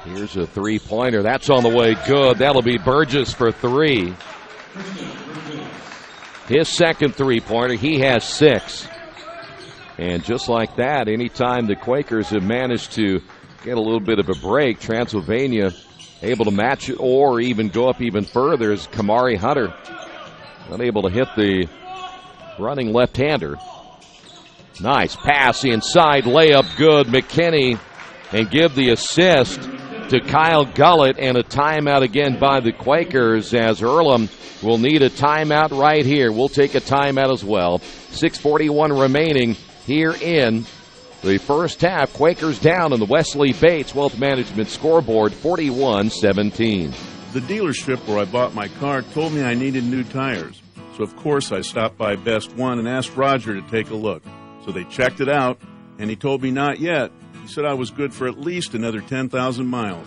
[SPEAKER 1] Here's a three-pointer. That's on the way good. That'll be Burgess for 3. His second three-pointer. He has 6. And just like that, anytime the Quakers have managed to get a little bit of a break, Transylvania able to match it or even go up even further is Kamari Hunter. Unable to hit the running left-hander. Nice pass inside, layup good. McKinney, and give the assist to Kyle Gullet, and a timeout again by the Quakers as Earlham will need a timeout right here. We'll take a timeout as well. 6:41 remaining here in the first half. Quakers down on the Wesley Bates Wealth Management scoreboard, 41-17.
[SPEAKER 11] The dealership where I bought my car told me I needed new tires. So, of course, I stopped by Best One and asked Roger to take a look. So they checked it out, and he told me not yet. He said I was good for at least another 10,000 miles.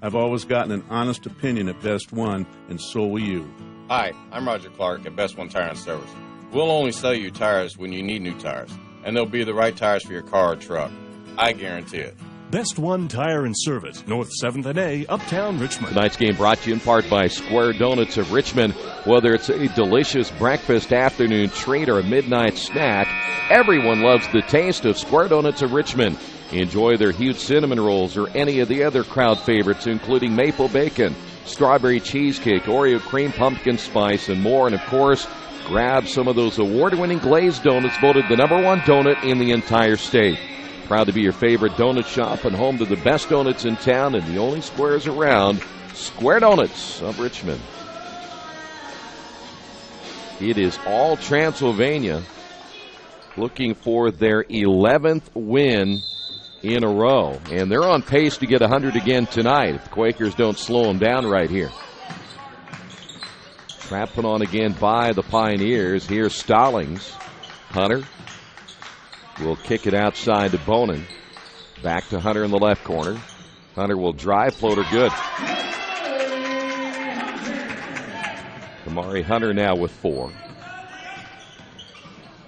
[SPEAKER 11] I've always gotten an honest opinion at Best One, and so will you.
[SPEAKER 12] Hi, I'm Roger Clark at Best One Tire and Service. We'll only sell you tires when you need new tires, and they'll be the right tires for your car or truck. I guarantee it.
[SPEAKER 13] Best One Tire and Service, North 7th and A, Uptown Richmond.
[SPEAKER 1] Tonight's game brought to you in part by Square Donuts of Richmond. Whether it's a delicious breakfast, afternoon treat, or a midnight snack, everyone loves the taste of Square Donuts of Richmond. Enjoy their huge cinnamon rolls or any of the other crowd favorites, including maple bacon, strawberry cheesecake, Oreo cream pumpkin spice, and more. And, of course, grab some of those award-winning glazed donuts, voted the #1 donut in the entire state. Proud to be your favorite donut shop and home to the best donuts in town and the only squares around, Square Donuts of Richmond. It is all Transylvania looking for their 11th win in a row. And they're on pace to get 100 again tonight if the Quakers don't slow them down right here. Trap put on again by the Pioneers. Here's Stallings. Hunter will kick it outside to Bonin. Back to Hunter in the left corner. Hunter will drive, floater good. Amari Hunter now with 4.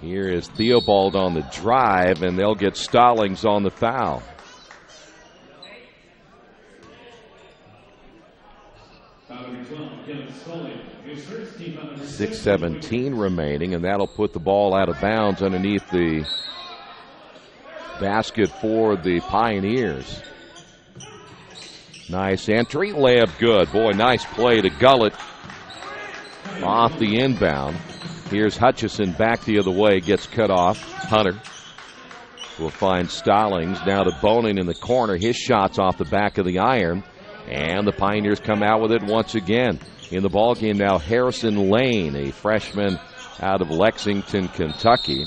[SPEAKER 1] Here is Theobald on the drive, and they'll get Stallings on the foul. .6:17 remaining, and that'll put the ball out of bounds underneath the basket for the Pioneers. Nice entry, layup good. Boy, nice play to Gullett off the inbound. Here's Hutchison back the other way, gets cut off. Hunter will find Stallings. Now to Bonin in the corner. His shot's off the back of the iron, and the Pioneers come out with it once again. In the ballgame now, Harrison Lane, a freshman out of Lexington, Kentucky.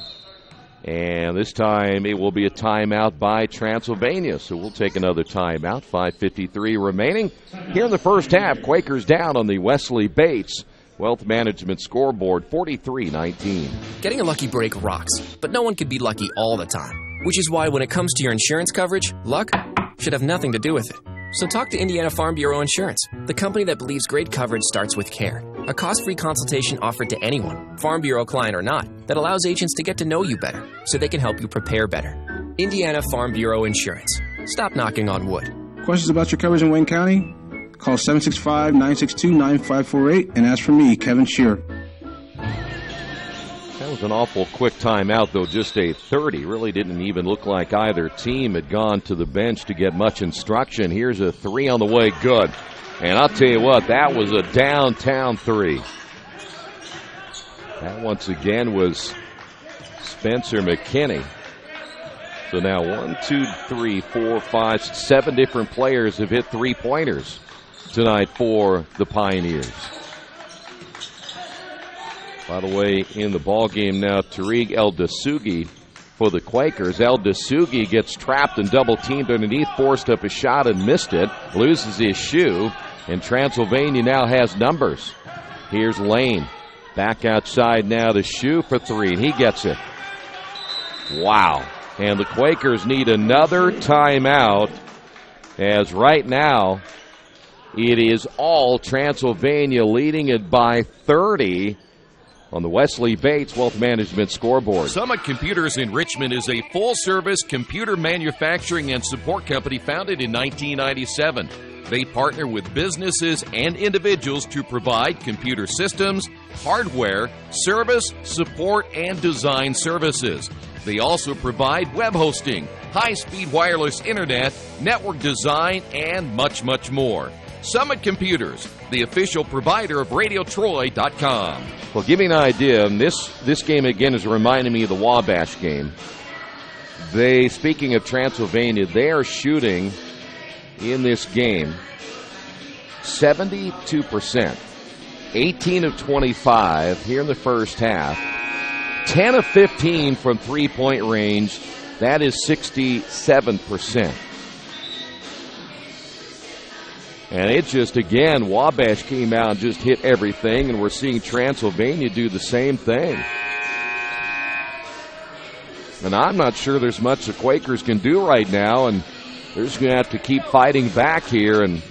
[SPEAKER 1] And this time it will be a timeout by Transylvania. So we'll take another timeout. 5:53 remaining. Here in the first half, Quakers down on the Wesley Bates Wealth Management scoreboard, 43-19.
[SPEAKER 14] Getting a lucky break rocks, but no one can be lucky all the time. Which is why when it comes to your insurance coverage, luck should have nothing to do with it. So talk to Indiana Farm Bureau Insurance, the company that believes great coverage starts with care. A cost-free consultation offered to anyone, Farm Bureau client or not, that allows agents to get to know you better so they can help you prepare better. Indiana Farm Bureau Insurance. Stop knocking on wood.
[SPEAKER 3] Questions about your coverage in Wayne County? Call 765-962-9548 and ask for me, Kevin Shearer.
[SPEAKER 1] That was an awful quick timeout, though, just 8:30. Really didn't even look like either team had gone to the bench to get much instruction. Here's a 3 on the way, good. And I'll tell you what, that was a downtown 3. That once again was Spencer McKinney. So now 1, 2, 3, 4, 5, 7 different players have hit 3-pointers tonight for the Pioneers. By the way, in the ballgame now, Tariq El-Dasugi for the Quakers. El-Dasugi gets trapped and double-teamed underneath, forced up a shot and missed it, loses his shoe, and Transylvania now has numbers. Here's Lane. Back outside now to Shoe for 3, and he gets it. Wow. And the Quakers need another timeout, as right now it is all Transylvania leading it by 30 on the Wesley Bates Wealth Management scoreboard.
[SPEAKER 8] Summit Computers in Richmond is a full-service computer manufacturing and support company founded in 1997. They partner with businesses and individuals to provide computer systems, hardware, service, support, and design services. They also provide web hosting, high-speed wireless internet, network design, and much, much more. Summit Computers, the official provider of RadioTroy.com.
[SPEAKER 1] Well, give me an idea. And this game, again, is reminding me of the Wabash game. Speaking of Transylvania, they are shooting in this game 72%. 18 of 25 here in the first half. 10 of 15 from three-point range. That is 67%. And it just, again, Wabash came out and just hit everything, and we're seeing Transylvania do the same thing. And I'm not sure there's much the Quakers can do right now, and they're just going to have to keep fighting back here, and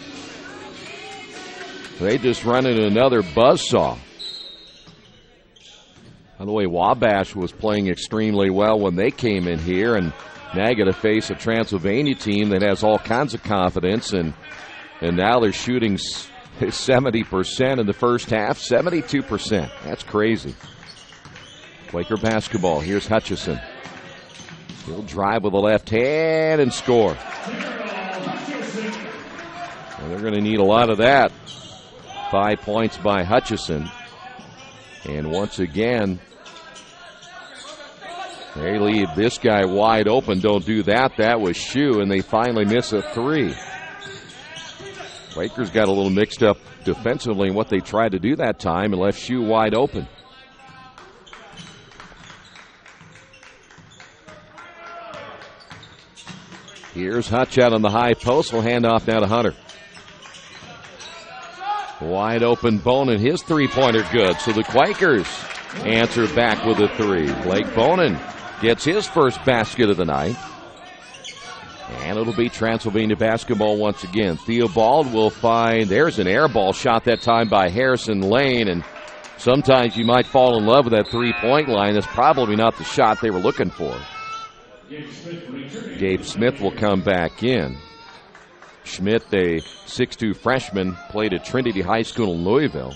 [SPEAKER 1] they just run into another buzzsaw. By the way, Wabash was playing extremely well when they came in here, and now got to face a Transylvania team that has all kinds of confidence, and now they're shooting 70% in the first half, 72%. That's crazy. Quaker basketball. Here's Hutchison. He'll drive with the left hand and score. And they're going to need a lot of that. 5 points by Hutchison. And once again, they leave this guy wide open. Don't do that. That was Shue, and they finally miss a three. Quakers got a little mixed up defensively in what they tried to do that time and left Shue wide open. Here's Hutch out on the high post. Will hand off now to Hunter. Wide open Bonin. His three-pointer good. So the Quakers answer back with a three. Blake Bonin gets his first basket of the night. And it'll be Transylvania basketball once again. Theobald will find, there's an air ball shot that time by Harrison Lane. And sometimes you might fall in love with that three-point line. That's probably not the shot they were looking for. Gabe Smith will come back in. Schmidt, a 6'2 freshman, played at Trinity High School in Louisville.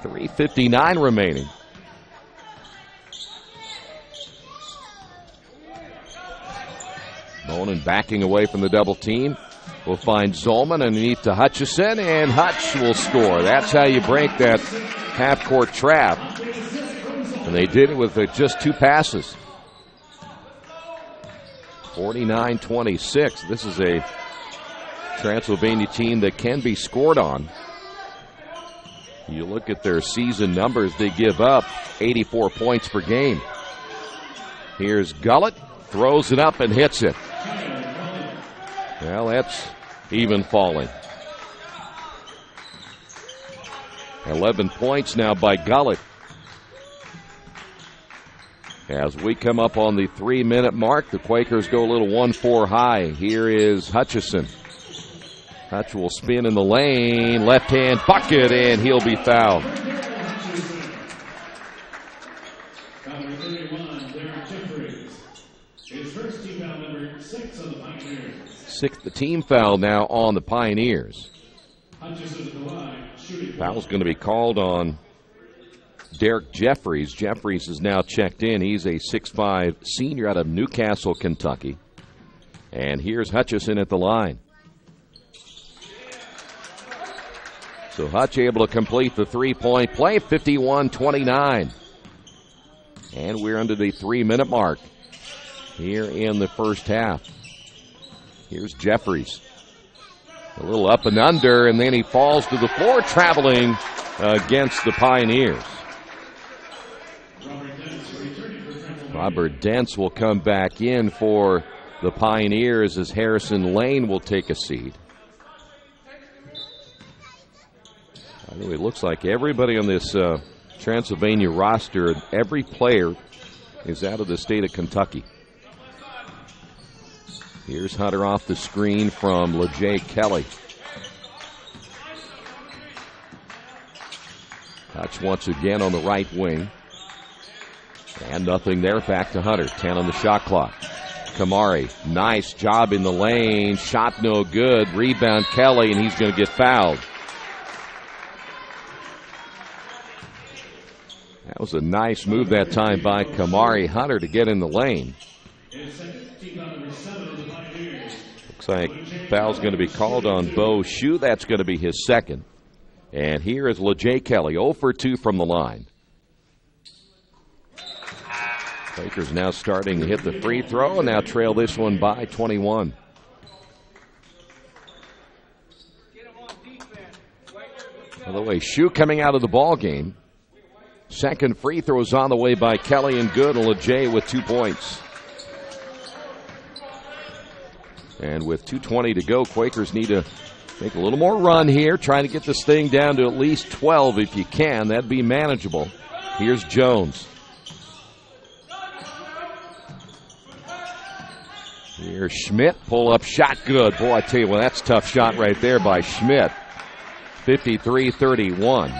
[SPEAKER 1] 3:59 remaining. Bonin backing away from the double team. We'll find Zolman underneath to Hutchison, and Hutch will score. That's how you break that half-court trap. And they did it with just two passes. 49-26. This is a Transylvania team that can be scored on. You look at their season numbers, they give up 84 points per game. Here's Gullett, throws it up and hits it. Well, that's even falling. 11 points now by Gullett. As we come up on the 3-minute mark, the Quakers go a little 1-4 high. Here is Hutchison. Hutch will spin in the lane, left-hand bucket, and he'll be fouled.
[SPEAKER 15] Number 31, Derek Jeffries. His first team foul, number 6 on the Pioneers.
[SPEAKER 1] Sixth team foul now on the Pioneers.
[SPEAKER 15] Hutchison at the line, shooting.
[SPEAKER 1] Foul's going to be called on Derek Jeffries. Jeffries is now checked in. He's a 6'5 senior out of Newcastle, Kentucky. And here's Hutchison at the line. So Hutch able to complete the three-point play, 51-29. And we're under the 3-minute mark here in the first half. Here's Jeffries. A little up and under, and then he falls to the floor, traveling against the Pioneers. Robert Dents will come back in for the Pioneers as Harrison Lane will take a seat. I know it looks like everybody on this Transylvania roster, every player is out of the state of Kentucky. Here's Hunter off the screen from LeJay Kelly. Hutch once again on the right wing. And nothing there. Back to Hunter. 10 on the shot clock. Kamari, nice job in the lane. Shot no good. Rebound Kelly, and he's going to get fouled. That was a nice move that time by Kamari Hunter to get in the lane. Looks like foul's going to be called on Bo Shue. That's going to be his second. And here is LeJay Kelly, 0 for 2 from the line. Quakers now starting to hit the free throw and now trail this one by 21. By the way, Shue coming out of the ball game. Second free throw is on the way by Kelly and good, and LeJay with 2 points. And with 2:20 to go, Quakers need to make a little more run here, trying to get this thing down to at least 12 if you can. That'd be manageable. Here's Jones. Here's Schmidt, pull up shot good. Boy, I tell you what, that's a tough shot right there by Schmidt. 53-31.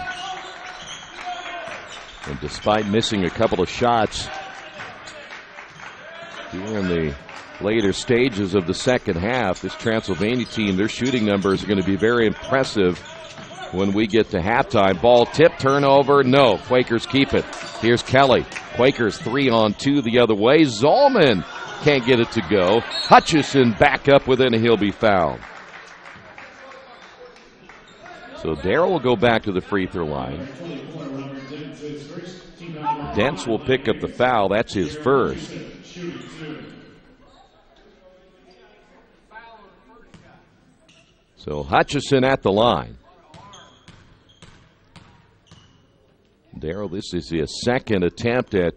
[SPEAKER 1] And despite missing a couple of shots here in the later stages of the second half, this Transylvania team, their shooting numbers are going to be very impressive when we get to halftime. Ball tip, turnover, no. Quakers keep it. Here's Kelly. Quakers 3-on-2 the other way. Zollman can't get it to go. Hutchison back up with it, and he'll be fouled. So Darrell will go back to the free throw line. Dents will pick up the foul. That's his first. So Hutchison at the line. Darrell, this is his second attempt at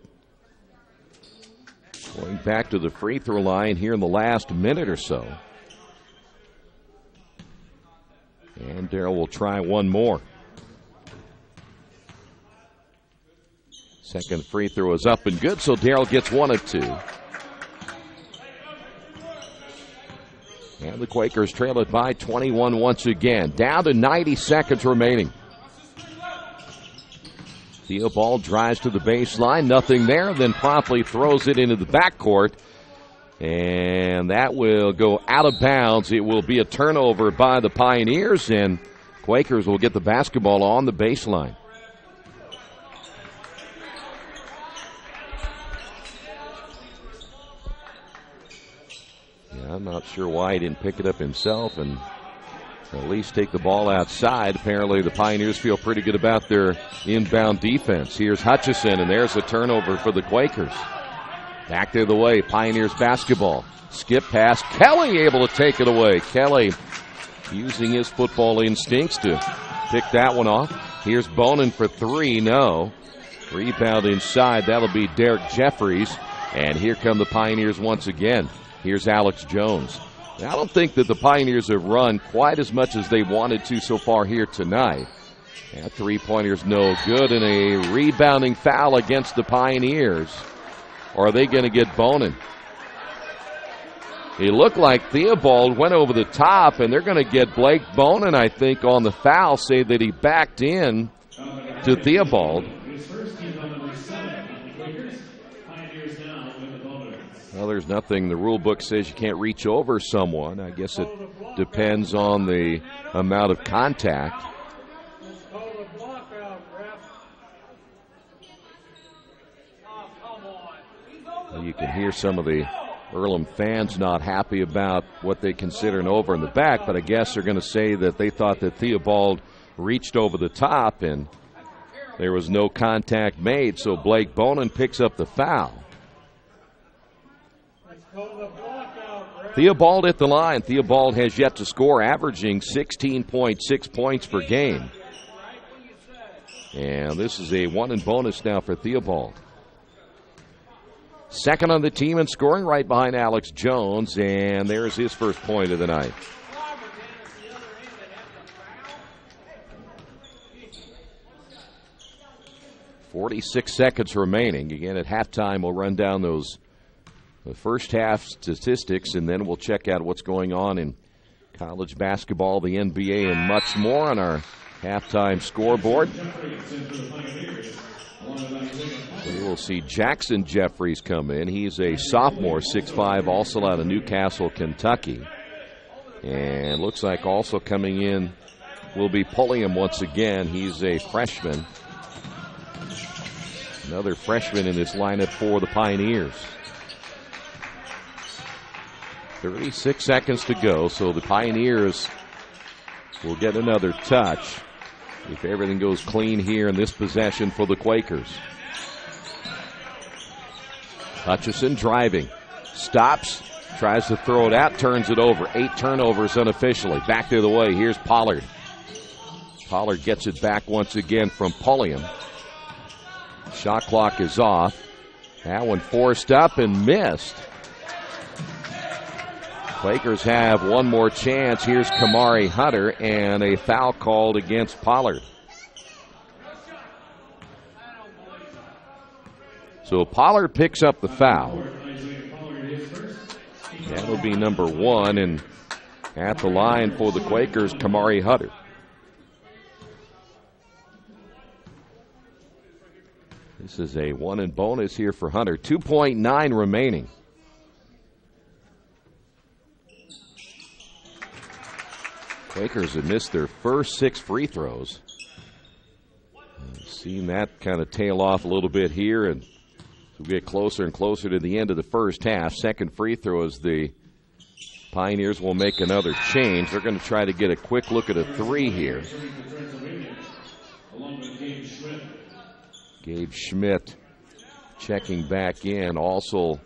[SPEAKER 1] going back to the free throw line here in the last minute or so. And Darrell will try one more. Second free throw is up and good, so Darrell gets 1 of 2. And the Quakers trail it by 21 once again. Down to 90 seconds remaining. Theobald drives to the baseline. Nothing there. Then promptly throws it into the backcourt. And that will go out of bounds. It will be a turnover by the Pioneers. And Quakers will get the basketball on the baseline. Yeah, I'm not sure why he didn't pick it up himself and at least take the ball outside. Apparently the Pioneers feel pretty good about their inbound defense. Here's Hutchison, and there's a turnover for the Quakers. Back the other way, Pioneers basketball. Skip pass, Kelly able to take it away. Kelly using his football instincts to pick that one off. Here's Bonin for 3, no. Rebound inside, that'll be Derek Jeffries. And here come the Pioneers once again. Here's Alex Jones. Now, I don't think that the Pioneers have run quite as much as they wanted to so far here tonight. That three-pointer's no good, and a rebounding foul against the Pioneers. Or are they going to get Bonin? It looked like Theobald went over the top, and they're going to get Blake Bonin, I think, on the foul, say that he backed in to Theobald. Well, there's nothing. The rule book says you can't reach over someone. I guess it depends on the amount of contact. Well, you can hear some of the Earlham fans not happy about what they consider an over in the back, but I guess they're going to say that they thought that Theobald reached over the top and there was no contact made, so Blake Bonin picks up the foul. Theobald at the line. Theobald has yet to score, averaging 16.6 points per game. And this is a 1 and bonus now for Theobald. Second on the team in scoring, right behind Alex Jones, and there's his first point of the night. .46 seconds remaining. Again, at halftime, we'll run down the first half statistics, and then we'll check out what's going on in college basketball, the NBA, and much more on our halftime scoreboard. We will see Jackson Jeffries come in. He's a sophomore, 6'5", also out of Newcastle, Kentucky. And looks like also coming in will be Pulliam once again. He's a freshman. Another freshman in this lineup for the Pioneers. 36 seconds to go, so the Pioneers will get another touch if everything goes clean here in this possession for the Quakers. Hutchison driving, stops, tries to throw it out, turns it over. 8 turnovers unofficially. Back the other way, here's Pollard. Pollard gets it back once again from Pulliam. Shot clock is off. That one forced up and missed. Quakers have one more chance. Here's Kamari Hunter, and a foul called against Pollard. So Pollard picks up the foul. That'll be number 1, and at the line for the Quakers, Kamari Hunter. This is a 1 and bonus here for Hunter. 2.9 remaining. Quakers have missed their first 6 free throws. Seen that kind of tail off a little bit here, and we get closer and closer to the end of the first half. Second free throw as the Pioneers will make another change. They're going to try to get a quick look at a 3 here. Gabe Schmidt checking back in. Also,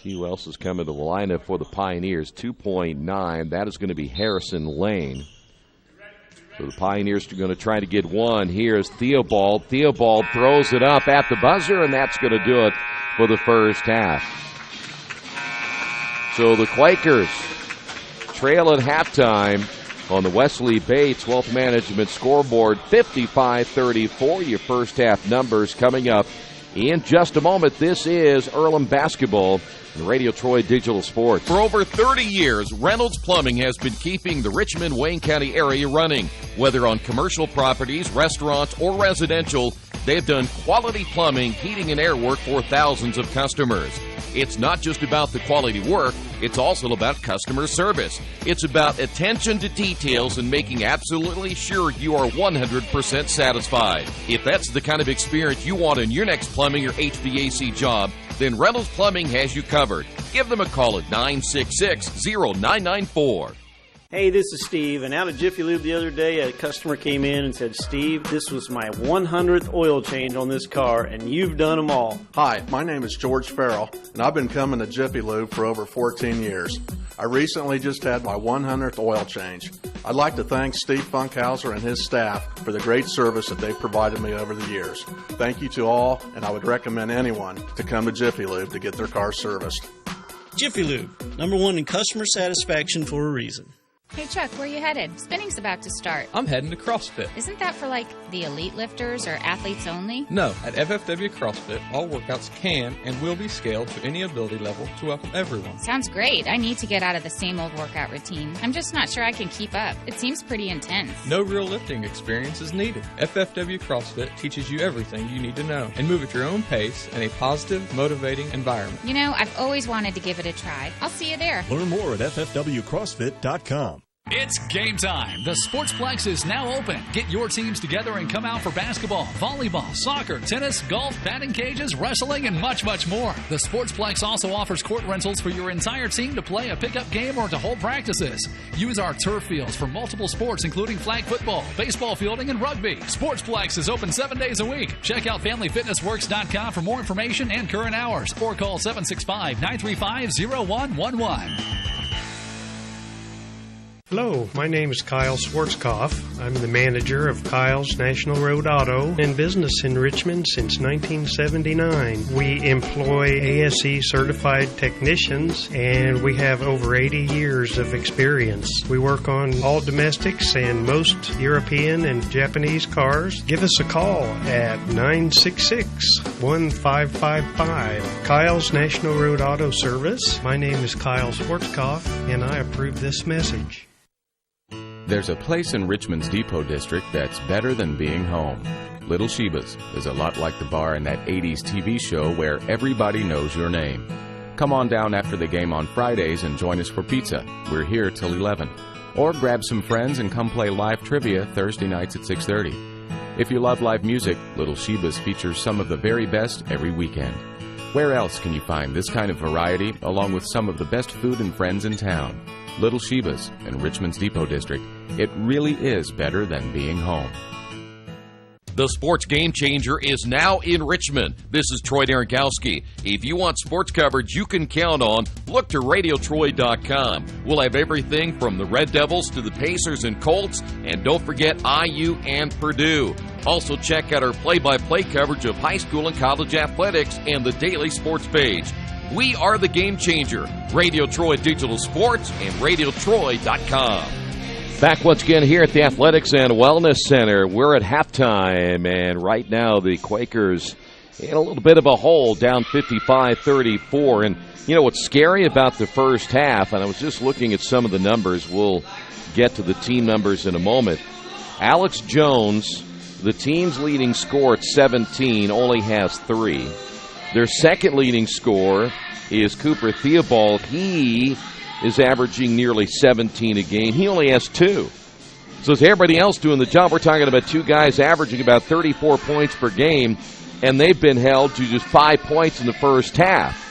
[SPEAKER 1] see who else is coming to the lineup for the Pioneers. 2.9. That is going to be Harrison Lane. So the Pioneers are going to try to get one. Here's Theobald. Theobald throws it up at the buzzer, and that's going to do it for the first half. So the Quakers trail at halftime on the Wesley Bates Wealth Management scoreboard, 55-34. Your first half numbers coming up in just a moment. This is Earlham Basketball and Radio Troy Digital Sports.
[SPEAKER 8] For over 30 years, Reynolds Plumbing has been keeping the Richmond-Wayne County area running. Whether on commercial properties, restaurants, or residential, they've done quality plumbing, heating, and air work for thousands of customers. It's not just about the quality work, it's also about customer service. It's about attention to details and making absolutely sure you are 100% satisfied. If that's the kind of experience you want in your next plumbing or HVAC job, then Reynolds Plumbing has you covered. Give them a call at 966-0994.
[SPEAKER 16] Hey, this is Steve, and out of Jiffy Lube the other day, a customer came in and said, Steve, this was my 100th oil change on this car, and you've done them all.
[SPEAKER 17] Hi, my name is George Farrell, and I've been coming to Jiffy Lube for over 14 years. I recently just had my 100th oil change. I'd like to thank Steve Funkhauser and his staff for the great service that they've provided me over the years. Thank you to all, and I would recommend anyone to come to Jiffy Lube to get their car serviced.
[SPEAKER 18] Jiffy Lube, #1 in customer satisfaction for a reason.
[SPEAKER 19] Hey Chuck, where you headed? Spinning's about to start.
[SPEAKER 20] I'm heading to CrossFit.
[SPEAKER 19] Isn't that for like the elite lifters or athletes only?
[SPEAKER 20] No, at FFW CrossFit, all workouts can and will be scaled to any ability level to welcome everyone.
[SPEAKER 19] Sounds great. I need to get out of the same old workout routine. I'm just not sure I can keep up. It seems pretty intense.
[SPEAKER 20] No real lifting experience is needed. FFW CrossFit teaches you everything you need to know and move at your own pace in a positive, motivating environment.
[SPEAKER 19] You know, I've always wanted to give it a try. I'll see you there.
[SPEAKER 13] Learn more at ffwcrossfit.com.
[SPEAKER 21] It's game time. The Sportsplex is now open. Get your teams together and come out for basketball, volleyball, soccer, tennis, golf, batting cages, wrestling, and much, much more. The Sportsplex also offers court rentals for your entire team to play a pickup game or to hold practices. Use our turf fields for multiple sports, including flag football, baseball fielding, and rugby. Sportsplex is open 7 days a week. Check out FamilyFitnessWorks.com for more information and current hours, or call 765-935-0111.
[SPEAKER 22] Hello, my name is Kyle Schwarzkopf. I'm the manager of Kyle's National Road Auto, in business in Richmond since 1979. We employ ASE certified technicians, and we have over 80 years of experience. We work on all domestics and most European and Japanese cars. Give us a call at 966-1555. Kyle's National Road Auto Service. My name is Kyle Schwarzkopf, and I approve this message.
[SPEAKER 10] There's a place in Richmond's Depot District that's better than being home. Little Sheba's is a lot like the bar in that 80s TV show where everybody knows your name. Come on down after the game on Fridays and join us for pizza. We're here till 11. Or grab some friends and come play live trivia Thursday nights at 6:30. If you love live music, Little Sheba's features some of the very best every weekend. Where else can you find this kind of variety along with some of the best food and friends in town? Little Sheba's in Richmond's Depot District. It really is better than being home.
[SPEAKER 8] The Sports Game Changer is now in Richmond. This is Troy Darengowski. If you want sports coverage you can count on, look to RadioTroy.com. We'll have everything from the Red Devils to the Pacers and Colts, and don't forget IU and Purdue. Also check out our play-by-play coverage of high school and college athletics and the daily sports page. We are the Game Changer. Radio Troy Digital Sports and RadioTroy.com.
[SPEAKER 1] Back once again here at the Athletics and Wellness Center. We're at halftime, and right now the Quakers in a little bit of a hole, down 55-34. And, you know, what's scary about the first half, and I was just looking at some of the numbers. We'll get to the team numbers in a moment. Alex Jones, the team's leading scorer at 17, only has 3. Their second leading scorer is Cooper Theobald. He is averaging nearly 17 a game. He only has 2. So is everybody else doing the job? We're talking about 2 guys averaging about 34 points per game, and they've been held to just 5 points in the first half.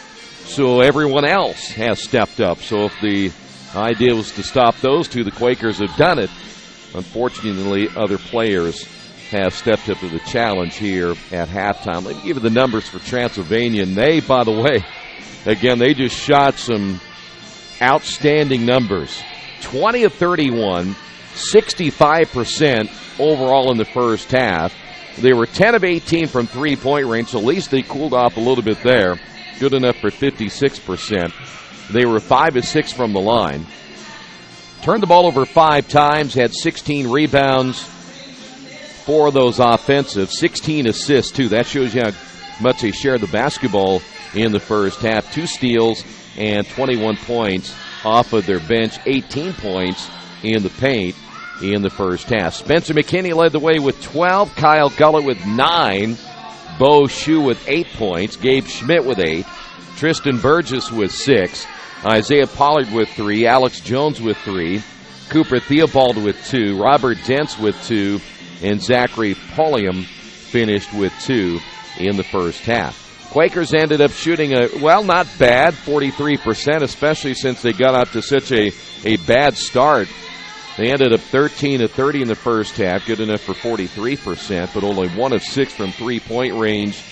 [SPEAKER 1] So everyone else has stepped up. So if the idea was to stop those 2, the Quakers have done it. Unfortunately, other players have stepped up to the challenge here at halftime. Let me give you the numbers for Transylvania. And they, by the way, again, they just shot some outstanding numbers. 20 of 31, 65% overall in the first half. They were 10 of 18 from three-point range, so at least they cooled off a little bit there. Good enough for 56%. They were 5 of 6 from the line. Turned the ball over 5 times, had 16 rebounds, 4 of those offensive, 16 assists, too. That shows you how much they shared the basketball in the first half. 2 steals and 21 points off of their bench, 18 points in the paint in the first half. Spencer McKinney led the way with 12, Kyle Gullett with 9, Bo Shue with 8 points, Gabe Schmidt with 8, Tristan Burgess with 6, Isaiah Pollard with 3, Alex Jones with 3, Cooper Theobald with 2, Robert Dents with 2, and Zachary Pulliam finished with 2 in the first half. Quakers ended up shooting not bad, 43%, especially since they got out to such a bad start. They ended up 13 of 30 in the first half, good enough for 43%, but only 1 of 6 from three-point range.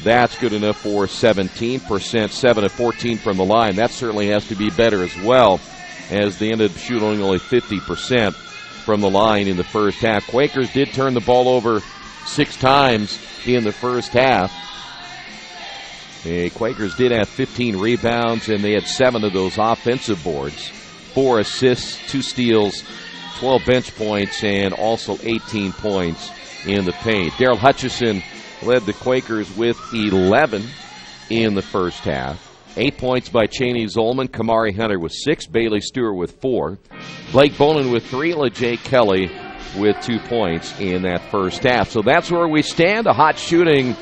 [SPEAKER 1] That's good enough for 17%, 7 of 14 from the line. That certainly has to be better as well, as they ended up shooting only 50% from the line in the first half. Quakers did turn the ball over 6 times in the first half. The Quakers did have 15 rebounds, and they had 7 of those offensive boards. 4 assists, 2 steals, 12 bench points, and also 18 points in the paint. Daryl Hutchison led the Quakers with 11 in the first half. 8 points by Cheney Zolman. Kamari Hunter with 6. Bailey Stewart with 4. Blake Bonin with 3. LeJay Kelly with 2 points in that first half. So that's where we stand. A hot shooting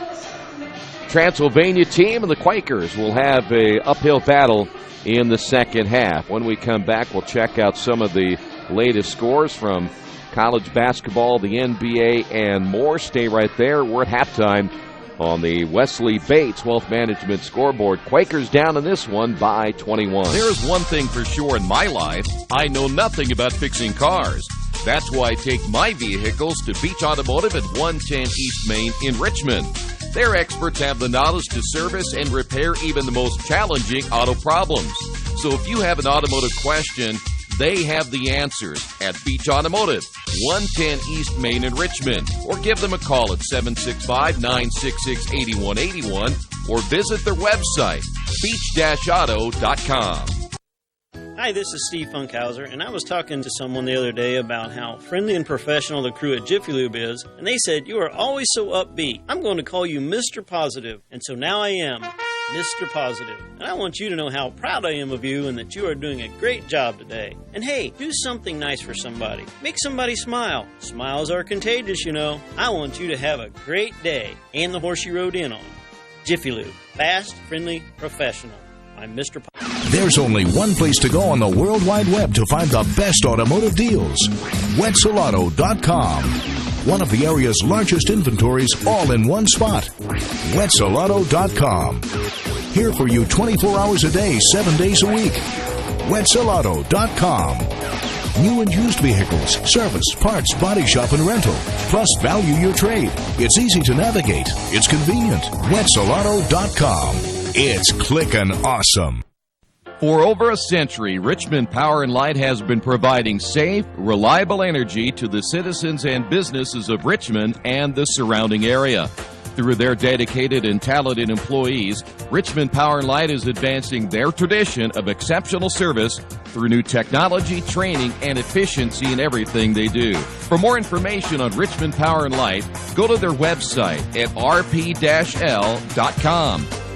[SPEAKER 1] Transylvania team, and the Quakers will have a uphill battle in the second half. When we come back, we'll check out some of the latest scores from college basketball, the NBA, and more. Stay right there. We're at halftime on the Wesley Bates Wealth Management scoreboard. Quakers down in this one by 21.
[SPEAKER 8] There's one thing for sure in my life. I know nothing about fixing cars. That's why I take my vehicles to Beach Automotive at 110 East Main in Richmond. Their experts have the knowledge to service and repair even the most challenging auto problems. So if you have an automotive question, they have the answers at Beach Automotive, 110 East Main in Richmond. Or give them a call at 765-966-8181 or visit their website, beach-auto.com.
[SPEAKER 16] Hi, this is Steve Funkhauser, and I was talking to someone the other day about how friendly and professional the crew at Jiffy Lube is, and they said, "You are always so upbeat. I'm going to call you Mr. Positive." And so now I am Mr. Positive. And I want you to know how proud I am of you and that you are doing a great job today. And hey, do something nice for somebody. Make somebody smile. Smiles are contagious, you know. I want you to have a great day and the horse you rode in on. Jiffy Lube. Fast, friendly, professional. I'm Mr.
[SPEAKER 9] There's only one place to go on the World Wide Web to find the best automotive deals. Wetzelauto.com. One of the area's largest inventories all in one spot. Wetzelauto.com. Here for you 24 hours a day, 7 days a week. Wetzelauto.com. New and used vehicles, service, parts, body shop, and rental. Plus, value your trade. It's easy to navigate. It's convenient. Wetzelauto.com. It's clickin' awesome.
[SPEAKER 8] For over a century, Richmond Power and Light has been providing safe, reliable energy to the citizens and businesses of Richmond and the surrounding area. Through their dedicated and talented employees, Richmond Power and Light is advancing their tradition of exceptional service through new technology, training, and efficiency in everything they do. For more information on Richmond Power and Light, go to their website at rp-l.com.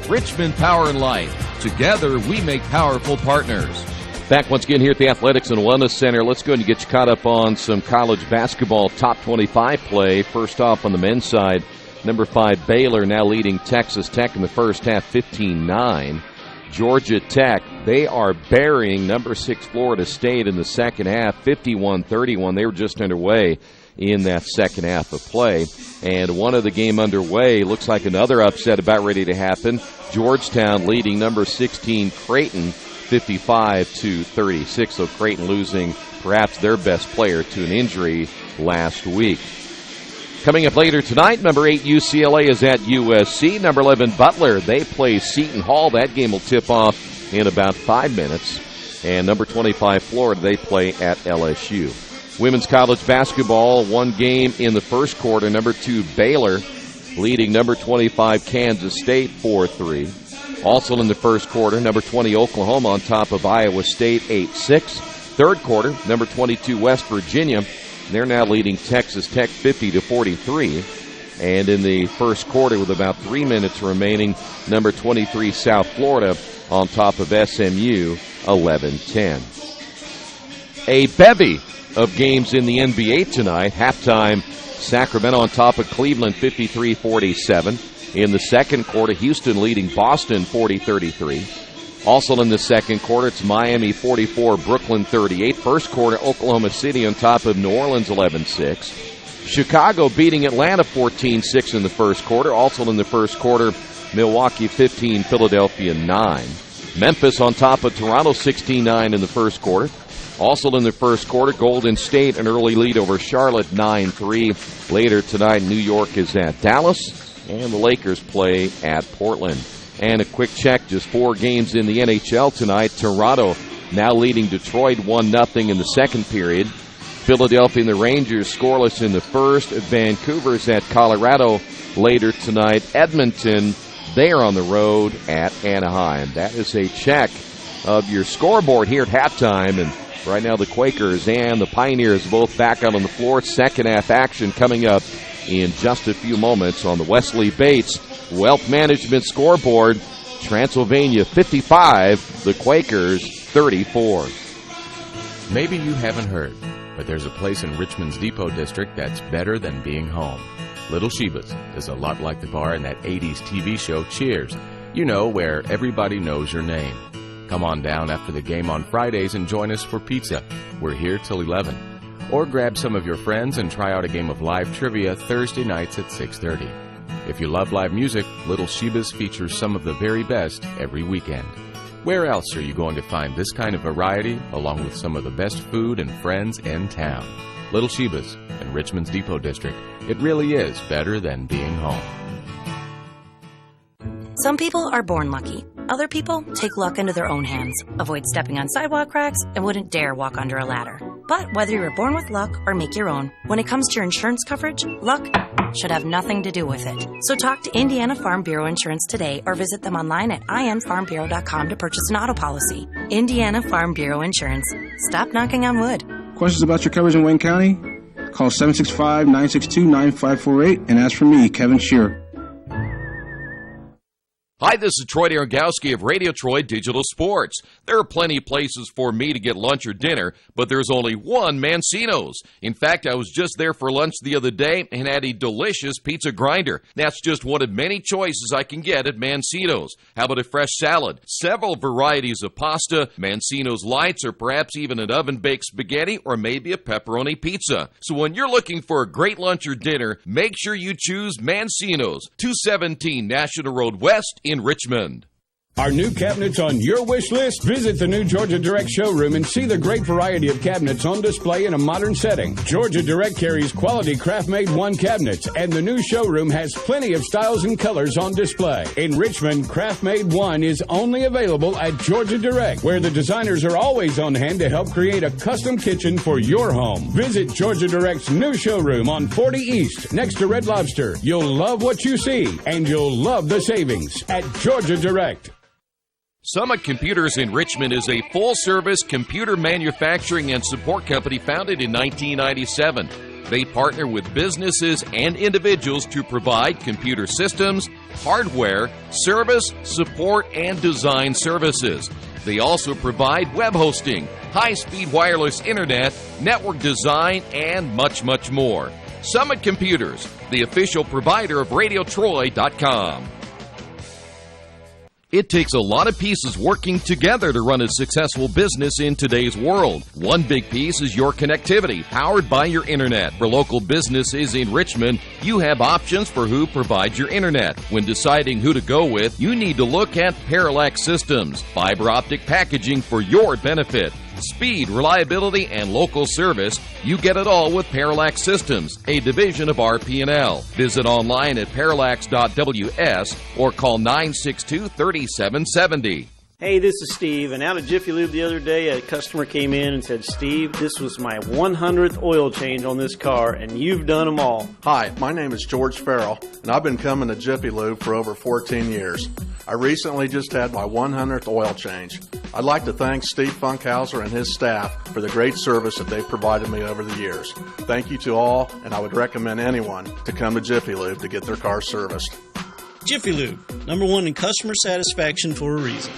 [SPEAKER 8] Richmond Power and Light. Together, we make powerful partners.
[SPEAKER 1] Back once again here at the Athletics and Wellness Center. Let's go ahead and get you caught up on some college basketball top 25 play. First off on the men's side, number 5 Baylor now leading Texas Tech in the first half 15-9. Georgia Tech. They are burying number 6 Florida State in the second half, 51-31. They were just underway in that second half of play. And one of the game underway, looks like another upset about ready to happen. Georgetown leading number 16 Creighton 55-36. So Creighton losing perhaps their best player to an injury last week. Coming up later tonight, number 8 UCLA is at USC. Number 11 Butler, they play Seton Hall. That game will tip off in about 5 minutes. And number 25 Florida, they play at LSU. Women's college basketball, one game in the first quarter. Number 2 Baylor leading number 25 Kansas State 4-3. Also in the first quarter, number 20 Oklahoma on top of Iowa State 8-6. Third quarter, number 22 West Virginia, they're now leading Texas Tech 50-43. And in the first quarter, with about 3 minutes remaining, number 23 South Florida on top of SMU 11-10. A bevy of games in the NBA tonight. Halftime, Sacramento on top of Cleveland 53-47. In the second quarter, Houston leading Boston 40-33. Also in the second quarter, it's Miami 44, Brooklyn 38. First quarter, Oklahoma City on top of New Orleans 11-6. Chicago beating Atlanta 14-6 in the first quarter. Also in the first quarter, Milwaukee 15, Philadelphia 9. Memphis on top of Toronto 16-9 in the first quarter. Also in the first quarter, Golden State an early lead over Charlotte 9-3. Later tonight, New York is at Dallas, and the Lakers play at Portland. And a quick check, just 4 games in the NHL tonight. Toronto now leading Detroit 1-0 in the second period. Philadelphia and the Rangers scoreless in the first. Vancouver's at Colorado later tonight. Edmonton, they are on the road at Anaheim. That is a check of your scoreboard here at halftime. And right now the Quakers and the Pioneers both back out on the floor. Second half action coming up in just a few moments on the Wesley Bates Wealth Management scoreboard. Transylvania 55, the Quakers 34.
[SPEAKER 10] Maybe you haven't heard, but there's a place in Richmond's Depot District that's better than being home. Little Sheba's is a lot like the bar in that 80s TV show Cheers. You know, where everybody knows your name. Come on down after the game on Fridays and join us for pizza. We're here till 11. Or grab some of your friends and try out a game of live trivia Thursday nights at 6:30. If you love live music, Little Sheba's features some of the very best every weekend. Where else are you going to find this kind of variety, along with some of the best food and friends in town? Little Sheba's in Richmond's Depot District. It really is better than being home.
[SPEAKER 2] Some people are born lucky. Other people take luck into their own hands, avoid stepping on sidewalk cracks, and wouldn't dare walk under a ladder. But whether you were born with luck or make your own, when it comes to your insurance coverage, luck should have nothing to do with it. So talk to Indiana Farm Bureau Insurance today or visit them online at infarmbureau.com to purchase an auto policy. Indiana Farm Bureau Insurance. Stop knocking on wood.
[SPEAKER 3] Questions about your coverage in Wayne County? Call 765-962-9548 and ask for me, Kevin Shearer.
[SPEAKER 8] Hi, this is Troy Darengowski of Radio Troy Digital Sports. There are plenty of places for me to get lunch or dinner, but there's only one Mancino's. In fact, I was just there for lunch the other day and had a delicious pizza grinder. That's just one of many choices I can get at Mancino's. How about a fresh salad? Several varieties of pasta, Mancino's Lights, or perhaps even an oven-baked spaghetti, or maybe a pepperoni pizza. So when you're looking for a great lunch or dinner, make sure you choose Mancino's, 217 National Road West in Richmond.
[SPEAKER 7] Are new cabinets on your wish list? Visit the new Georgia Direct showroom and see the great variety of cabinets on display in a modern setting. Georgia Direct carries quality craft-made one cabinets, and the new showroom has plenty of styles and colors on display. In Richmond, craft-made one is only available at Georgia Direct, where the designers are always on hand to help create a custom kitchen for your home. Visit Georgia Direct's new showroom on 40 East, next to Red Lobster. You'll love what you see, and you'll love the savings at Georgia Direct.
[SPEAKER 8] Summit Computers in Richmond is a full-service computer manufacturing and support company founded in 1997. They partner with businesses and individuals to provide computer systems, hardware, service, support, and design services. They also provide web hosting, high-speed wireless internet, network design, and much, much more. Summit Computers, the official provider of RadioTroy.com. It takes a lot of pieces working together to run a successful business in today's world. One big piece is your connectivity, powered by your internet. For local businesses in Richmond, you have options for who provides your internet. When deciding who to go with, you need to look at Parallax Systems, fiber optic packaging for your benefit. Speed, reliability, and local service, you get it all with Parallax Systems, a division of RP&L. Visit online at parallax.ws or call 962-3770.
[SPEAKER 16] Hey, this is Steve, and out at Jiffy Lube the other day, a customer came in and said, Steve, this was my 100th oil change on this car, and you've done them all.
[SPEAKER 17] Hi, my name is George Farrell, and I've been coming to Jiffy Lube for over 14 years. I recently just had my 100th oil change. I'd like to thank Steve Funkhauser and his staff for the great service that they've provided me over the years. Thank you to all, and I would recommend anyone to come to Jiffy Lube to get their car serviced.
[SPEAKER 18] Jiffy Lube, #1 in customer satisfaction for a reason.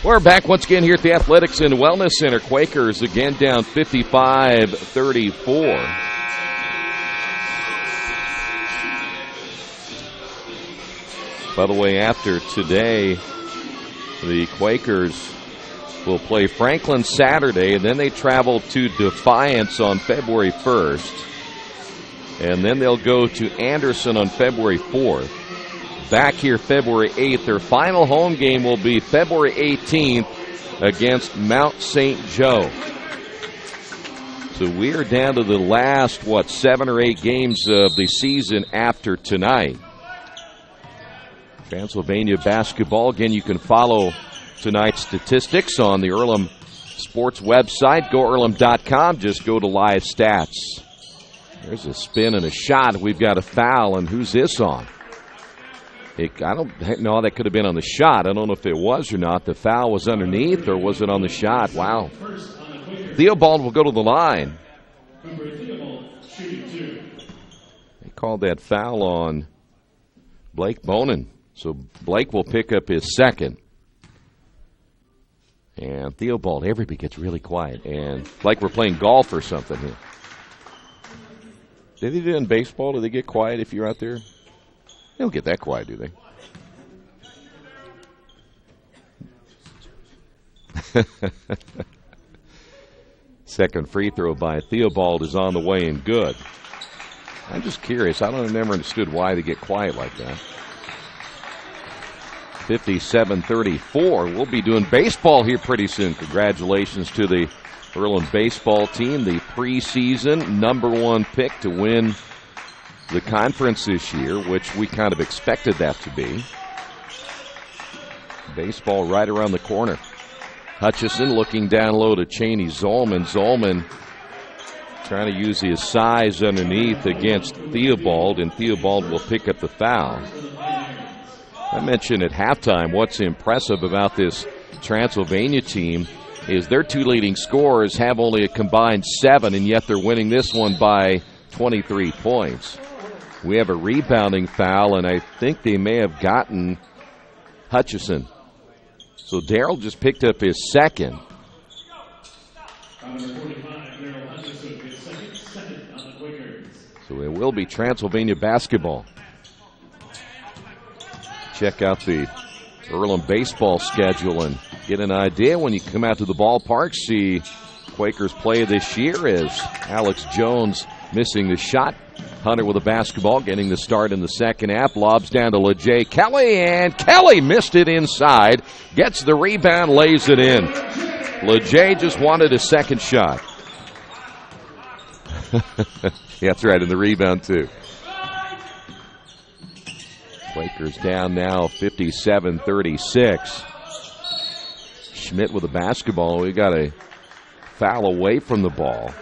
[SPEAKER 1] We're back once again here at the Athletics and Wellness Center. Quakers again down 55-34. By the way, after today, the Quakers will play Franklin Saturday, and then they travel to Defiance on February 1st. And then they'll go to Anderson on February 4th. Back here February 8th. Their final home game will be February 18th against Mount St. Joe. So we are down to the last, 7 or 8 games of the season after tonight. Transylvania basketball. Again, you can follow tonight's statistics on the Earlham Sports website. GoEarlham.com. Just go to live stats. There's a spin and a shot. We've got a foul, and who's this on? I don't know. That could have been on the shot. I don't know if it was or not. The foul was underneath, or was it on the shot? Wow. Theobald will go to the line. They called that foul on Blake Bonin. So Blake will pick up his second. And Theobald, everybody gets really quiet. And like we're playing golf or something here. Did they do it in baseball? Do they get quiet if you're out there? They don't get that quiet, do they? Second free throw by Theobald is on the way and good. I'm just curious. I don't never understood why they get quiet like that. 57-34. We'll be doing baseball here pretty soon. Congratulations to the Earlham baseball team, the preseason #1 pick to win the conference this year, which we kind of expected that to be. Baseball right around the corner. Hutchison looking down low to Cheney Zolman. Zolman trying to use his size underneath against Theobald, and Theobald will pick up the foul. I mentioned at halftime what's impressive about this Transylvania team is their 2 leading scorers have only a combined 7, and yet they're winning this one by 23 points. We have a rebounding foul, and I think they may have gotten Hutchison. So Darrell just picked up his second. So it will be Transylvania basketball. Check out the Earlham baseball schedule and get an idea when you come out to the ballpark. See Quakers play this year as Alex Jones missing the shot. Hunter with a basketball, getting the start in the second half. Lobs down to LeJay Kelly, and Kelly missed it inside. Gets the rebound, lays it in. LeJay just wanted a second shot. Yeah, that's right, in the rebound too. Quakers down now 57-36. Schmidt with a basketball. We got a foul away from the ball.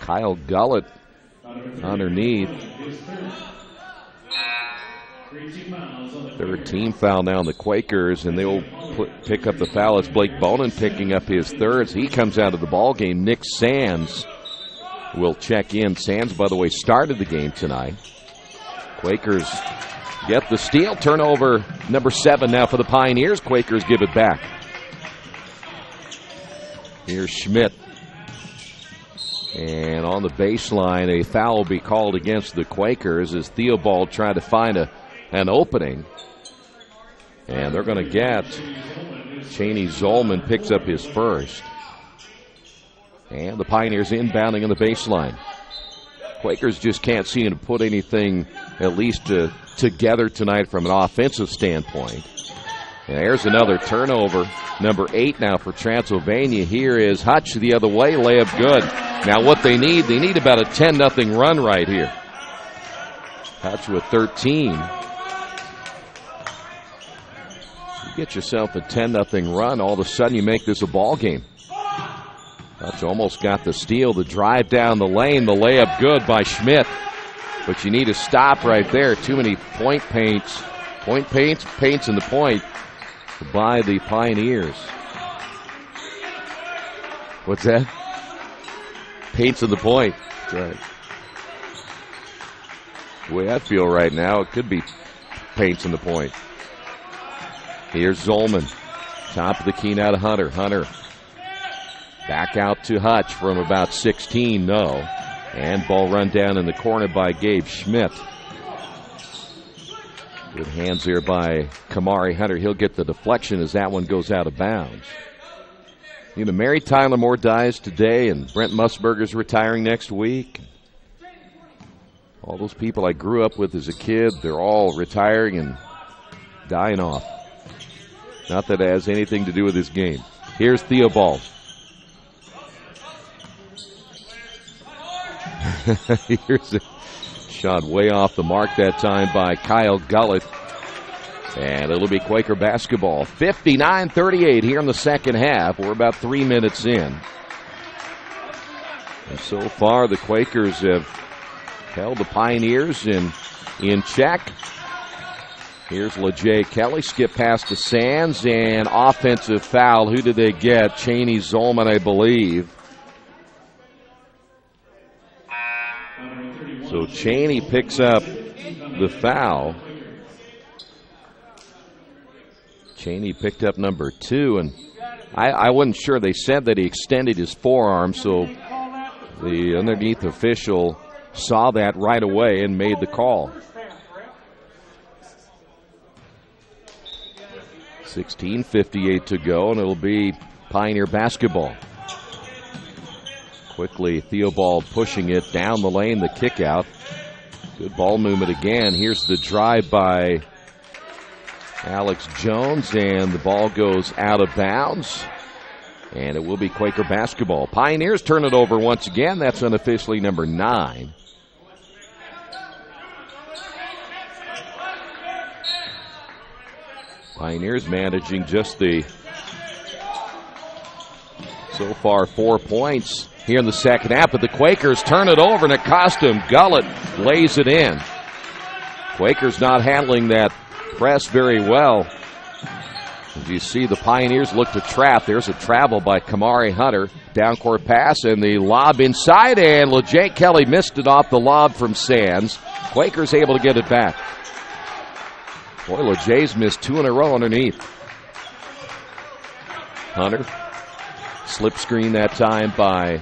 [SPEAKER 1] Kyle Gullett underneath. Third team foul now on the Quakers, and they'll pick up the foul. It's Blake Bonin picking up his third. He comes out of the ball game. Nick Sands will check in. Sands, by the way, started the game tonight. Quakers get the steal. Turnover number 7 now for the Pioneers. Quakers give it back. Here's Schmidt. And on the baseline, a foul will be called against the Quakers as Theobald tried to find an opening. And they're going to get Cheney Zolman picks up his first. And the Pioneers inbounding on the baseline. Quakers just can't seem to put anything at least together tonight from an offensive standpoint. And there's another turnover. Number 8 now for Transylvania. Here is Hutch the other way. Layup good. Now what they need about a 10-0 run right here. Hutch with 13. You get yourself a 10-0 run, all of a sudden you make this a ball game. Hutch almost got the steal. The drive down the lane. The layup good by Schmidt. But you need to stop right there. Too many paints in the point by the Pioneers. What's that? Paints in the point. That's right. The way I feel right now, it could be paints in the point. Here's Zolman. Top of the key now to Hunter. Hunter back out to Hutch from about 16. No. And ball run down in the corner by Gabe Schmidt. Good hands there by Kamari Hunter. He'll get the deflection as that one goes out of bounds. You know, Mary Tyler Moore dies today, and Brent Musburger's retiring next week. All those people I grew up with as a kid, they're all retiring and dying off. Not that it has anything to do with this game. Here's Theobald. Here's a shot way off the mark that time by Kyle Gullett. And it'll be Quaker basketball. 59-38 here in the second half. We're about 3 minutes in. And so far, the Quakers have held the Pioneers in check. Here's LeJay Kelly. Skip past to Sands. And offensive foul. Who did they get? Cheney Zolman, I believe. So Cheney picks up the foul. Cheney picked up number 2, and I wasn't sure. They said that he extended his forearm, so the underneath official saw that right away and made the call. 16:58 to go, and it'll be Pioneer basketball. Quickly, Theobald pushing it down the lane, the kick out. Good ball movement again. Here's the drive by Alex Jones, and the ball goes out of bounds. And it will be Quaker basketball. Pioneers turn it over once again. That's unofficially number 9. Pioneers managing just so far 4 points here in the second half, but the Quakers turn it over, and it cost them. Gullett lays it in. Quakers not handling that press very well. As you see, the Pioneers look to trap. There's a travel by Kamari Hunter. Down-court pass, and the lob inside, and LeJay Kelly missed it off the lob from Sands. Quakers able to get it back. Boy, LeJay's missed 2 in a row underneath. Hunter. Slip screen that time by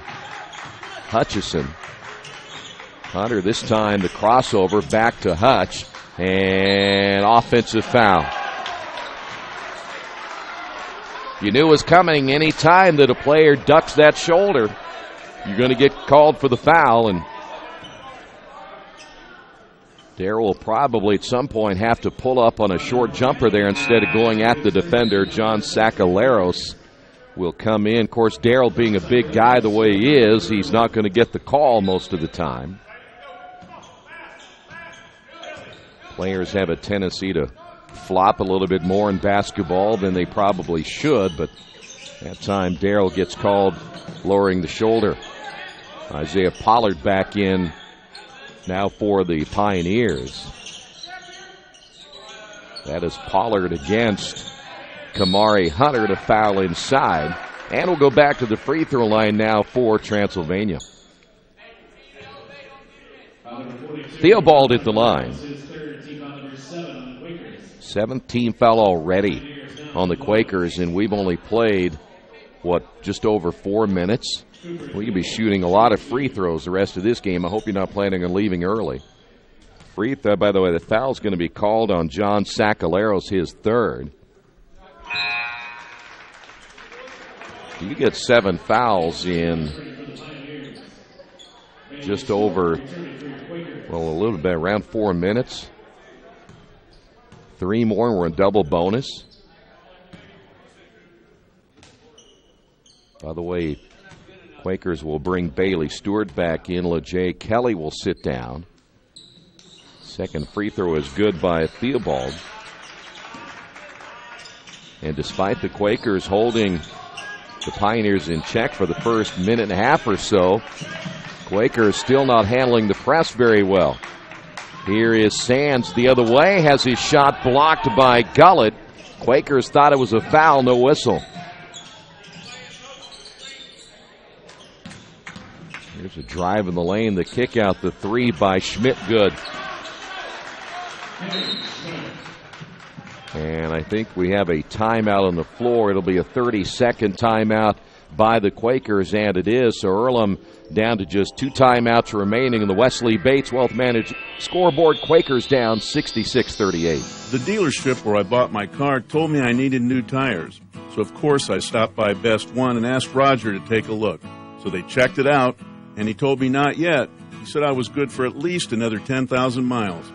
[SPEAKER 1] Hutchison. Hunter this time the crossover back to Hutch, and offensive foul. You knew it was coming. Any time that a player ducks that shoulder, you're going to get called for the foul, and Darrell will probably at some point have to pull up on a short jumper there instead of going at the defender. John Sakaleros will come in. Of course, Darrell being a big guy the way he is, he's not going to get the call most of the time. Players have a tendency to flop a little bit more in basketball than they probably should, but that time Darrell gets called lowering the shoulder. Isaiah Pollard back in now for the Pioneers. That is Pollard against Kamari Hunter to foul inside. And we'll go back to the free throw line now for Transylvania. Theobald at the line. 17 foul already on the Quakers, and we've only played, just over 4 minutes? We could be shooting a lot of free throws the rest of this game. I hope you're not planning on leaving early. Free throw, by the way, the foul's going to be called on John Sakaleros, his third. You get 7 fouls in just over, well, a little bit, around 4 minutes. 3 more, and we're in double bonus. By the way, Quakers will bring Bailey Stewart back in. LeJay Kelly will sit down. Second free throw is good by Theobald. And despite the Quakers holding the Pioneers in check for the first minute and a half or so, Quakers still not handling the press very well. Here is Sands the other way, has his shot blocked by Gullett. Quakers thought it was a foul, no whistle. Here's a drive in the lane, the kick out, the 3 by Schmidt, good. And I think we have a timeout on the floor. It'll be a 30-second timeout by the Quakers, and it is. So Earlham down to just 2 timeouts remaining in the Wesley Bates Wealth Managed scoreboard. Quakers down 66-38.
[SPEAKER 11] The dealership where I bought my car told me I needed new tires. So, of course, I stopped by Best One and asked Roger to take a look. So they checked it out, and he told me not yet. He said I was good for at least another 10,000 miles.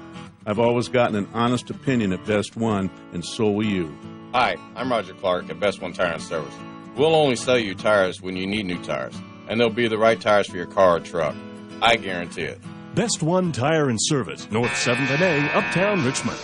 [SPEAKER 11] I've always gotten an honest opinion at Best One, and so will you.
[SPEAKER 12] Hi, I'm Roger Clark at Best One Tire and Service. We'll only sell you tires when you need new tires, and they'll be the right tires for your car or truck. I guarantee it.
[SPEAKER 13] Best One Tire and Service, North 7th and A, Uptown Richmond.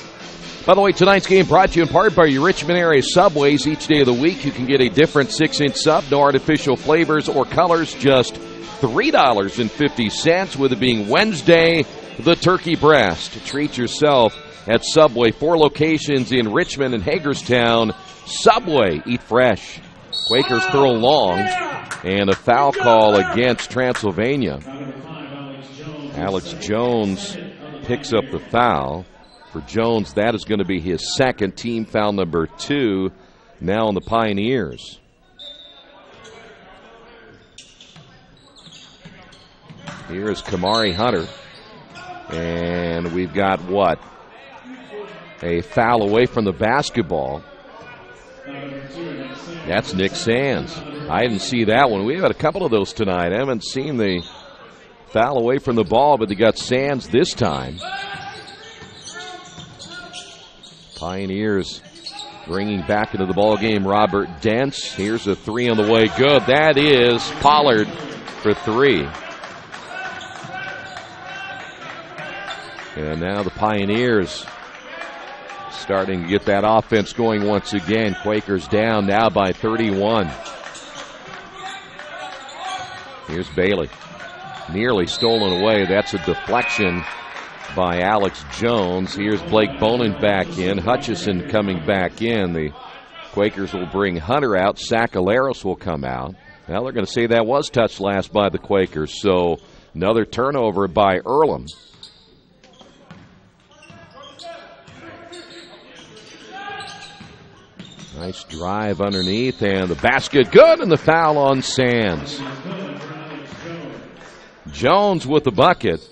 [SPEAKER 1] By the way, tonight's game brought to you in part by your Richmond area Subways. Each day of the week, you can get a different 6-inch sub, no artificial flavors or colors, just $3.50, with it being Wednesday, the turkey breast. Treat yourself at Subway. 4 locations in Richmond and Hagerstown. Subway, eat fresh. Quakers throw long, and a foul call against Transylvania. Alex Jones picks up the foul. For Jones, that is going to be his second, team foul number 2, now on the Pioneers. Here is Kamari Hunter. And we've got what? A foul away from the basketball. That's Nick Sands. I didn't see that one. We've had a couple of those tonight. I haven't seen the foul away from the ball, but they got Sands this time. Pioneers bringing back into the ball game Robert Dents. Here's a 3 on the way. Good. That is Pollard for 3. And now the Pioneers starting to get that offense going once again. Quakers down now by 31. Here's Bailey. Nearly stolen away. That's a deflection by Alex Jones. Here's Blake Bonin back in. Hutchison coming back in. The Quakers will bring Hunter out. Sacaleros will come out. Now they're going to say that was touched last by the Quakers. So another turnover by Earlham. Nice drive underneath, and the basket good, and the foul on Sands. Jones with the bucket.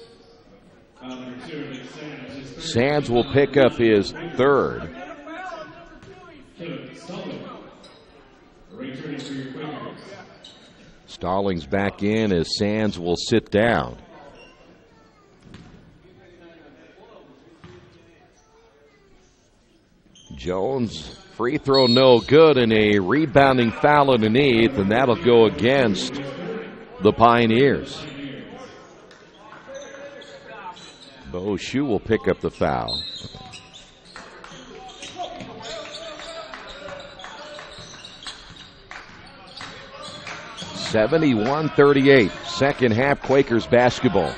[SPEAKER 1] Sands will pick up his 3rd. Stallings back in as Sands will sit down. Jones, free throw no good, and a rebounding foul underneath, and that'll go against the Pioneers. Bo Shue will pick up the foul. (71-38). Second half, Quakers basketball.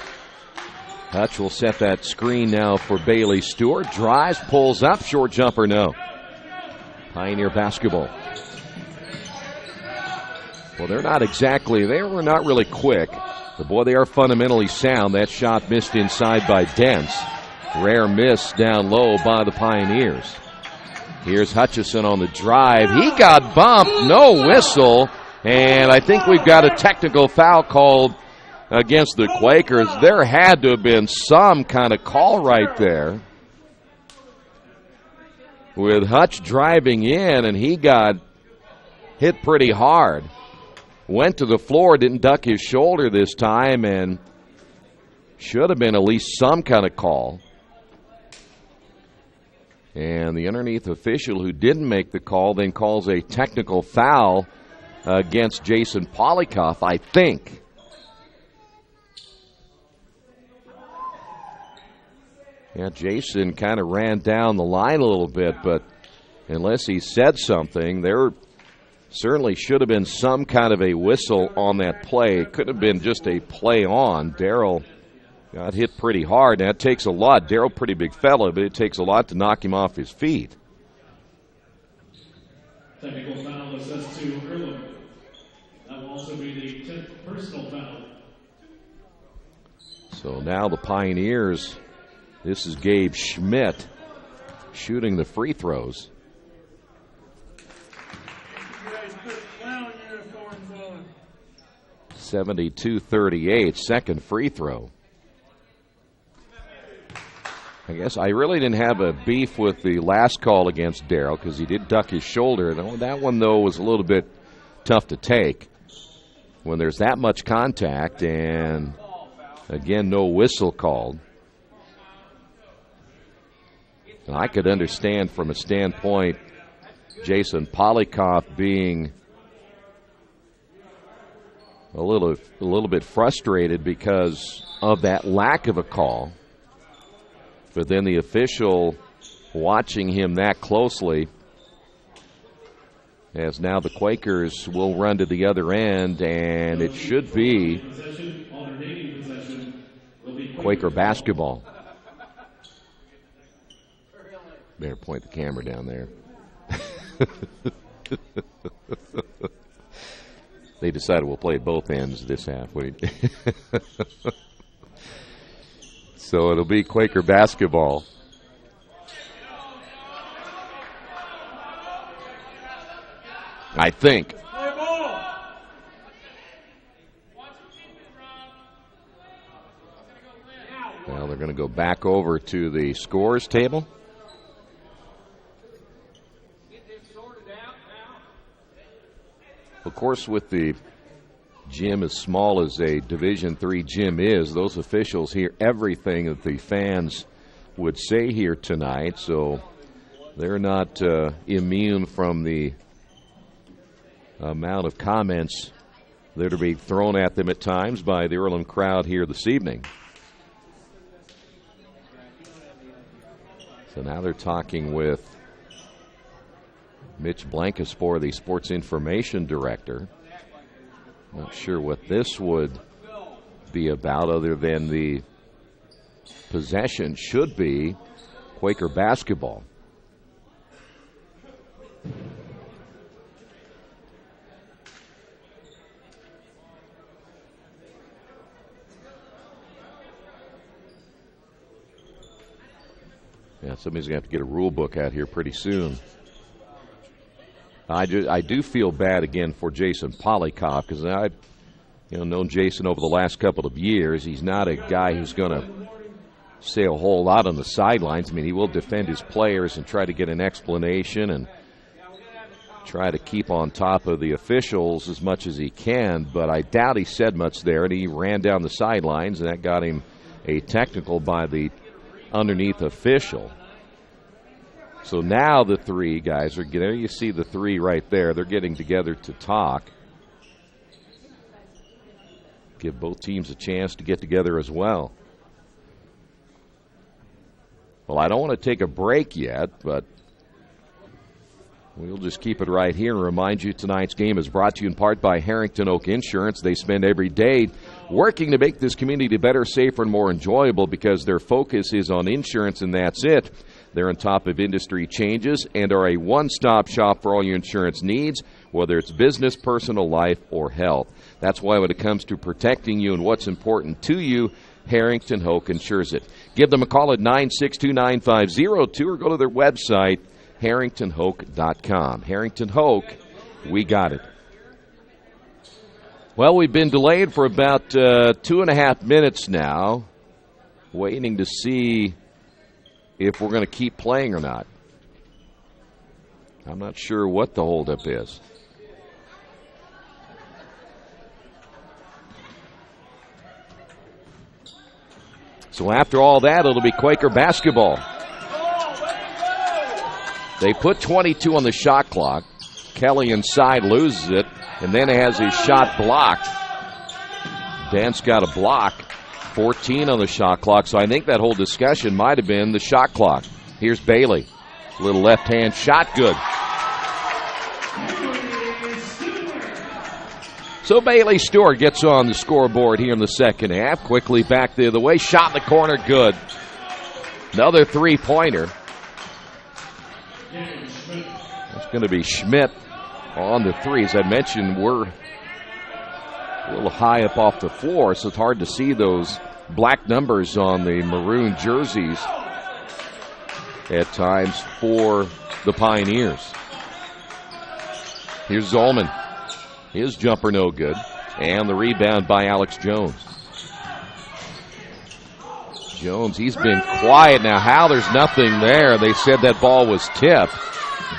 [SPEAKER 1] Hutch will set that screen now for Bailey Stewart. Drives, pulls up, short jumper, no. Pioneer basketball. Well, they were not really quick. But boy, they are fundamentally sound. That shot missed inside by Dents. Rare miss down low by the Pioneers. Here's Hutchison on the drive. He got bumped, no whistle. And I think we've got a technical foul called against the Quakers. There had to have been some kind of call right there. With Hutch driving in, and he got hit pretty hard. went to the floor, didn't duck his shoulder this time, and should have been at least some kind of call. And the underneath official who didn't make the call then calls a technical foul against Jason Polikoff, I think. Yeah, Jason kind of ran down the line a little bit, but unless he said something, there certainly should have been some kind of a whistle on that play. It could have been just a play on. Darryl got hit pretty hard. That takes a lot. Darryl, pretty big fella, but it takes a lot to knock him off his feet.
[SPEAKER 15] Technical foul assessed to Earlham. That will also be the 10th personal foul.
[SPEAKER 1] So now the Pioneers, this is Gabe Schmidt shooting the free throws. 72-38, second free throw. I guess I really didn't have a beef with the last call against Darryl because he did duck his shoulder. That one, though, was a little bit tough to take when there's that much contact and, again, no whistle called. And I could understand from a standpoint Jason Polikoff being a little bit frustrated because of that lack of a call. But then the official watching him that closely, as now the Quakers will run to the other end, and it should be Quaker basketball. Better point the camera down there. They decided we'll play at both ends this half. So it'll be Quaker basketball. I think. Well, they're going to go back over to the scores table. Of course, with the gym as small as a Division III gym is, those officials hear everything that the fans would say here tonight, so they're not immune from the amount of comments that are being thrown at them at times by the Earlham crowd here this evening. So now they're talking with Mitch Blancaspor, the sports information director. Not sure what this would be about other than the possession should be Quaker basketball. Yeah, somebody's going to have to get a rule book out here pretty soon. I do feel bad again for Jason Polikoff because I've known Jason over the last couple of years. He's not a guy who's going to say a whole lot on the sidelines. I mean, he will defend his players and try to get an explanation and try to keep on top of the officials as much as he can, but I doubt he said much there, and he ran down the sidelines, and that got him a technical by the underneath official. So now the three guys are getting, you see the three right there, they're getting together to talk. Give both teams a chance to get together as well. Well, I don't want to take a break yet, but we'll just keep it right here and remind you tonight's game is brought to you in part by Harrington Oak Insurance. They spend every day working to make this community better, safer, and more enjoyable because their focus is on insurance, and that's it. They're on top of industry changes and are a one-stop shop for all your insurance needs, whether it's business, personal life, or health. That's why when it comes to protecting you and what's important to you, Harrington Hoke insures it. Give them a call at 962-9502 or go to their website, harringtonhoke.com. Harrington Hoke, we got it. Well, we've been delayed for about 2.5 minutes now, waiting to see if we're going to keep playing or not. I'm not sure what the holdup is. So after all that, it'll be Quaker basketball. They put 22 on the shot clock. Kelly inside loses it, and then has his shot blocked. Dent's got a block. 14 on the shot clock, so I think that whole discussion might have been the shot clock. Here's Bailey. Little left-hand shot, good. So Bailey Stewart gets on the scoreboard here in the second half. Quickly back the other way. Shot in the corner, good. Another three-pointer. It's going to be Schmidt on the three. As I mentioned, we're a little high up off the floor, so it's hard to see those black numbers on the maroon jerseys at times for the Pioneers. Here's Zolman. His jumper no good. And the rebound by Alex Jones. Jones, he's been quiet now. How there's nothing there. They said that ball was tipped.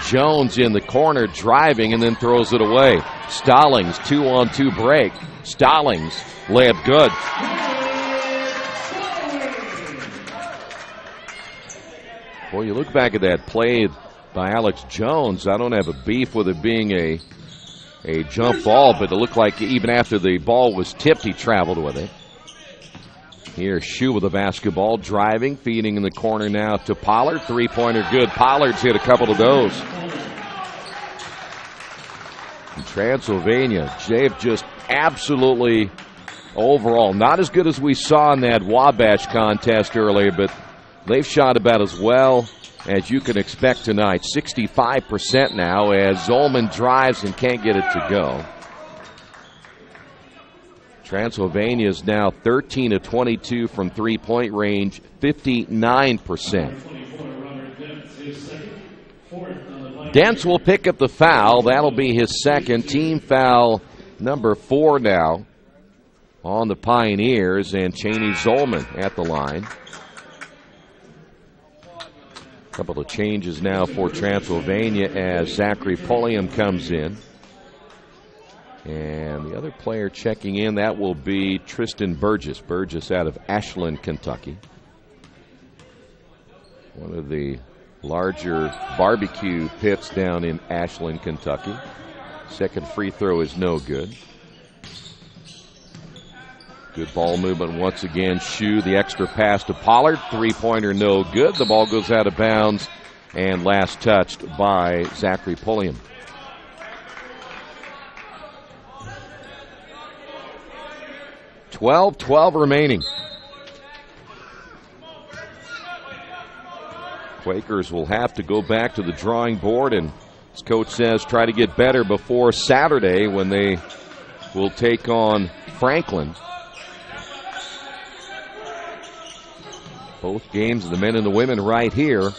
[SPEAKER 1] Jones in the corner driving and then throws it away. Stallings, 2-on-2 break. Stallings, layup good. Boy, you look back at that play by Alex Jones. I don't have a beef with it being a jump ball, but it looked like even after the ball was tipped, he traveled with it. Here's Shue with the basketball, driving, feeding in the corner now to Pollard. Three-pointer good. Pollard's hit a couple of those. And Transylvania, they've just absolutely, overall, not as good as we saw in that Wabash contest earlier, but they've shot about as well as you can expect tonight. 65% now as Zolman drives and can't get it to go. Transylvania is now 13 of 22 from three-point range, 59%. Dents will pick up the foul. That'll be his second, team foul number 4 now on the Pioneers, and Cheney Zolman at the line. A couple of changes now for Transylvania as Zachary Pulliam comes in. And the other player checking in, that will be Tristan Burgess. Burgess out of Ashland, Kentucky. One of the larger barbecue pits down in Ashland, Kentucky. Second free throw is no good. Good ball movement once again. Shue, the extra pass to Pollard. Three-pointer no good. The ball goes out of bounds and last touched by Zachary Pulliam. .12 remaining. Quakers will have to go back to the drawing board and, as coach says, try to get better before Saturday when they will take on Franklin. Both games, the men and the women, right here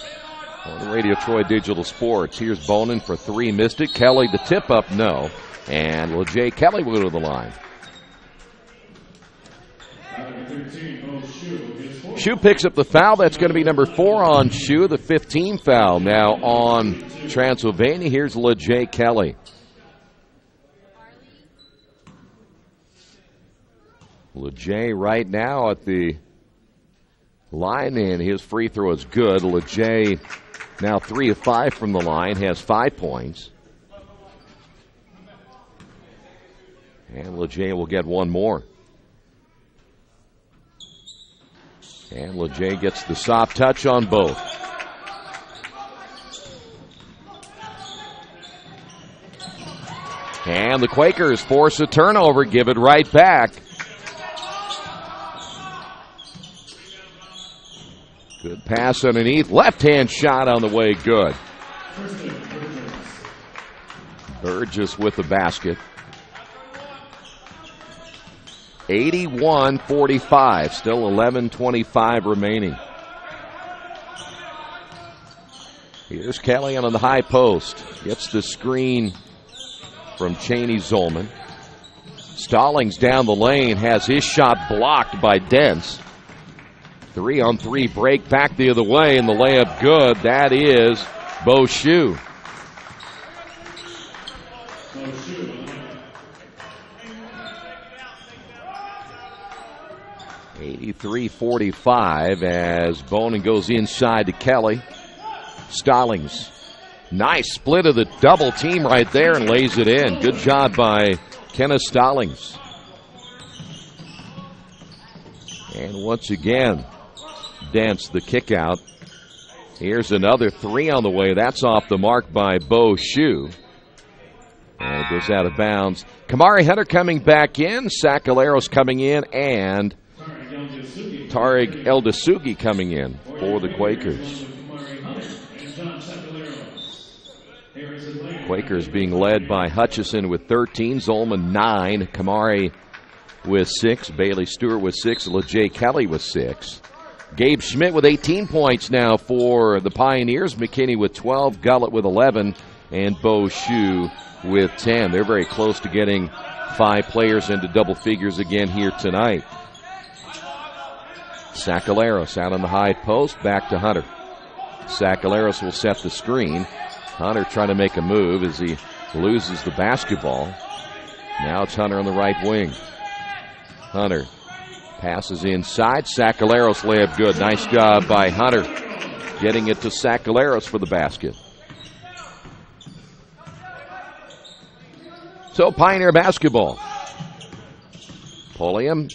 [SPEAKER 1] on Radio Troy Digital Sports. Here's Bonin for three, missed it. Kelly, the tip up, no. And LeJay Kelly will go to the line. Shue picks up the foul. That's going to be number 4 on Shue, the 15th foul now on Transylvania. Here's LeJay Kelly. LeJay right now at the line, and his free throw is good. LeJay now 3 of 5 from the line, has 5 points. And LeJay will get one more. And LeJay gets the soft touch on both. And the Quakers force a turnover, give it right back. Good pass underneath. Left-hand shot on the way, good. Burgess with the basket. 81-45, still 11:25 remaining. Here's Kelly on the high post. Gets the screen from Cheney Zolman. Stallings down the lane, has his shot blocked by Dents. 3-on-3 break back the other way, and the layup good. That is Bo Shue. 83-45 as Bonin goes inside to Kelly. Stallings. Nice split of the double team right there and lays it in. Good job by Kenneth Stallings. And once again, Dents the kick out. Here's another three on the way. That's off the mark by Bo Shue. And it goes out of bounds. Kamari Hunter coming back in. Sakaleros coming in. And Tariq Eldasugi coming in for the Quakers. Quakers being led by Hutchison with 13, Zolman 9, Kamari with 6, Bailey Stewart with 6, LeJay Kelly with 6. Gabe Schmidt with 18 points now for the Pioneers, McKinney with 12, Gullett with 11, and Bo Shue with 10. They're very close to getting 5 players into double figures again here tonight. Sakaleros out on the high post, back to Hunter. Sakaleros will set the screen. Hunter trying to make a move as he loses the basketball. Now it's Hunter on the right wing. Hunter passes inside. Sakaleros layup good. Nice job by Hunter getting it to Sakaleros for the basket. So Pioneer basketball. Pulliam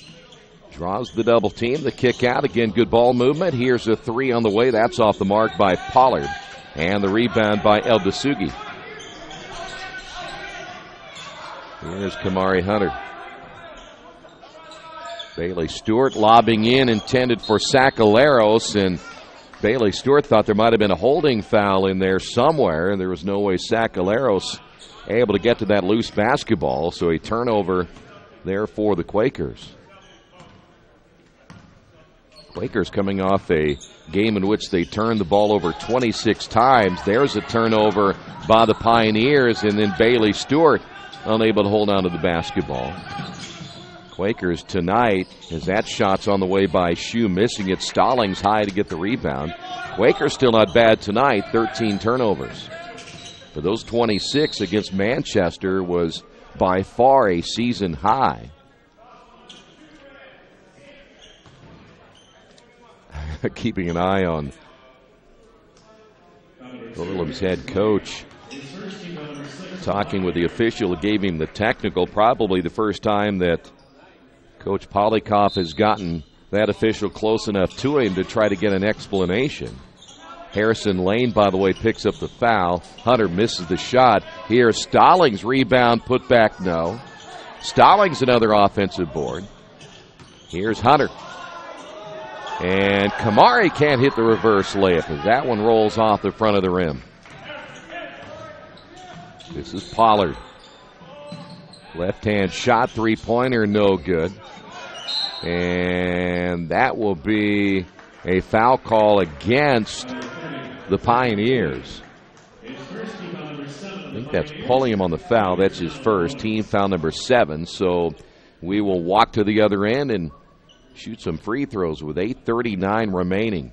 [SPEAKER 1] draws the double team. The kick out. Again, good ball movement. Here's a three on the way. That's off the mark by Pollard. And the rebound by Eldasugi. Here's Kamari Hunter. Bailey Stewart lobbing in, intended for Sakaleros, and Bailey Stewart thought there might have been a holding foul in there somewhere, and there was no way Sakaleros able to get to that loose basketball, so a turnover there for the Quakers. Quakers coming off a game in which they turned the ball over 26 times. There's a turnover by the Pioneers, and then Bailey Stewart unable to hold on to the basketball. Quakers tonight, as that shot's on the way by Shue, missing it. Stallings high to get the rebound. Quakers still not bad tonight, 13 turnovers. For those 26 against Manchester was by far a season high. Keeping an eye on Earlham's head coach, talking with the official who gave him the technical. Probably the first time that Coach Polikoff has gotten that official close enough to him to try to get an explanation. Harrison Lane, by the way, picks up the foul. Hunter misses the shot. Here, Stallings rebound, put back, no. Stallings another offensive board. Here's Hunter. And Kamari can't hit the reverse layup as that one rolls off the front of the rim. This is Pollard. Left-hand shot, three-pointer, no good. And that will be a foul call against the Pioneers. I think that's Pulliam on the foul. That's his first. Team foul number 7. So we will walk to the other end and shoot some free throws with 8:39 remaining.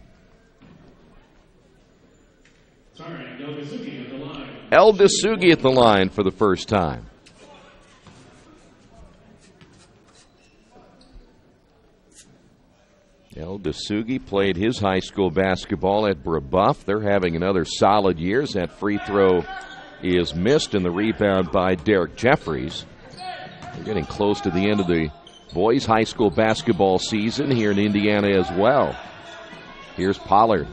[SPEAKER 1] Eldasugi at the line for the first time. Eldasugi played his high school basketball at Brebeuf. They're having another solid year. That free throw is missed, and the rebound by Derek Jeffries. They're getting close to the end of the boys' high school basketball season here in Indiana as well. Here's Pollard.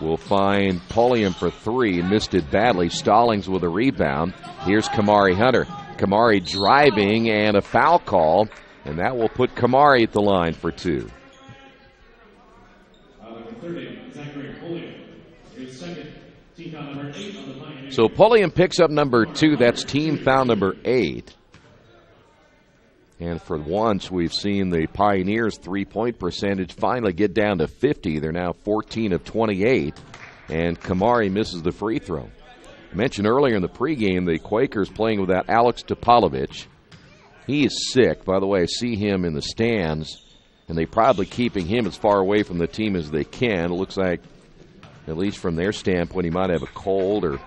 [SPEAKER 1] Will find Pulliam for three. Missed it badly. Stallings with a rebound. Here's Kamari Hunter. Kamari driving and a foul call, and that will put Kamari at the line for two. So Pulliam picks up number 2. That's team foul number 8. And for once, we've seen the Pioneers' three-point percentage finally get down to 50. They're now 14 of 28, and Kamari misses the free throw. I mentioned earlier in the pregame the Quakers playing without Alex Topalovic. He is sick. By the way, I see him in the stands, and they're probably keeping him as far away from the team as they can. It looks like, at least from their standpoint, he might have a cold or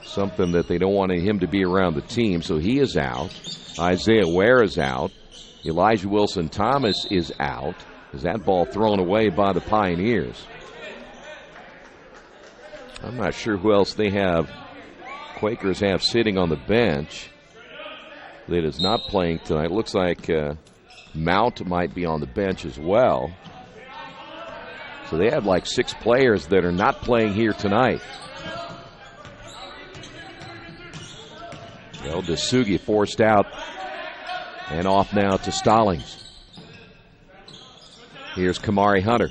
[SPEAKER 1] something that they don't want him to be around the team, so he is out. Isaiah Ware is out. Elijah Wilson-Thomas is out. Is that ball thrown away by the Pioneers? I'm not sure who else they have. Quakers have sitting on the bench that is not playing tonight. It looks like Mount might be on the bench as well. So they have like 6 players that are not playing here tonight. Well, Dasugi forced out and off now to Stallings. Here's Kamari Hunter.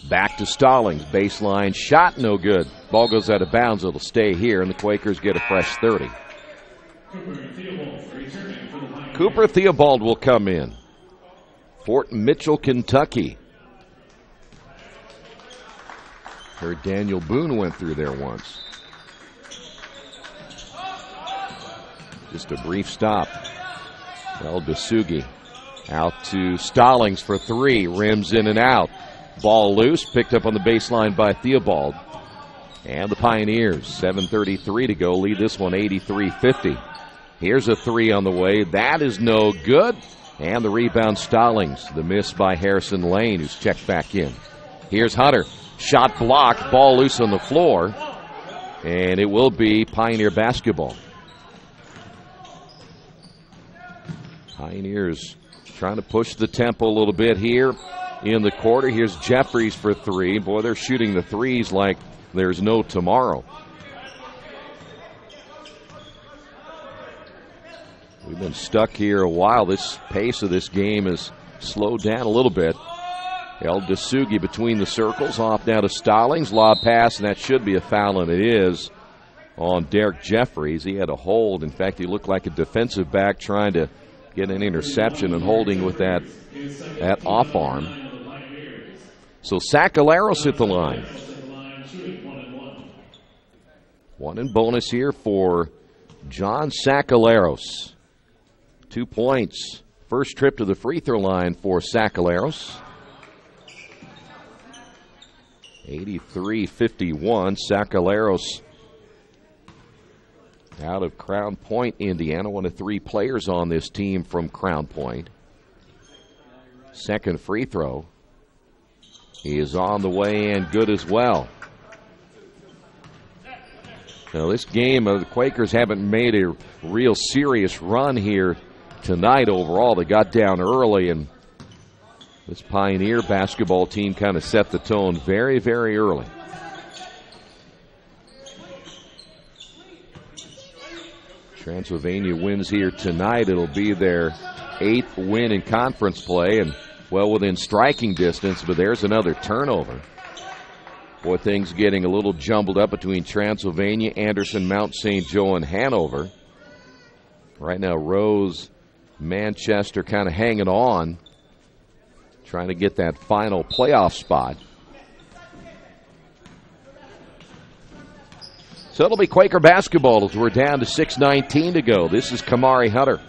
[SPEAKER 1] Back to Stallings. Baseline shot, no good. Ball goes out of bounds. It'll stay here, and the Quakers get a fresh 30. Cooper Theobald will come in. Fort Mitchell, Kentucky. Heard Daniel Boone went through there once. Just a brief stop. Well, Dasugi out to Stallings for 3. Rims in and out. Ball loose, picked up on the baseline by Theobald. And the Pioneers, 7:33 to go, lead this one 83-50. Here's a 3 on the way. That is no good. And the rebound, Stallings. The miss by Harrison Lane, who's checked back in. Here's Hunter. Shot blocked, ball loose on the floor. And it will be Pioneer basketball. Pioneers trying to push the tempo a little bit here in the quarter. Here's Jeffries for 3. Boy, they're shooting the threes like there's no tomorrow. We've been stuck here a while. This pace of this game has slowed down a little bit. El Dasugi between the circles. Off now to Stallings. Lob pass, and that should be a foul, and it is on Derek Jeffries. He had a hold. In fact, he looked like a defensive back trying to get an interception and holding with that off arm. So Sacaleros at the line. 1 in bonus here for John Sacaleros. 2 points. First trip to the free throw line for Sacaleros. 83-51. Sacaleros out of Crown Point, Indiana. One of 3 players on this team from Crown Point. Second free throw is on the way and good as well. Now this game, the Quakers haven't made a real serious run here tonight overall. They got down early, and this Pioneer basketball team kind of set the tone very, very early. Transylvania wins here tonight. It'll be their 8th win in conference play and well within striking distance, but there's another turnover. Boy, things getting a little jumbled up between Transylvania, Anderson, Mount St. Joe, and Hanover. Right now, Rose, Manchester kind of hanging on, trying to get that final playoff spot. So it'll be Quaker basketball as we're down to 6:19 to go. This is Kamari Hunter.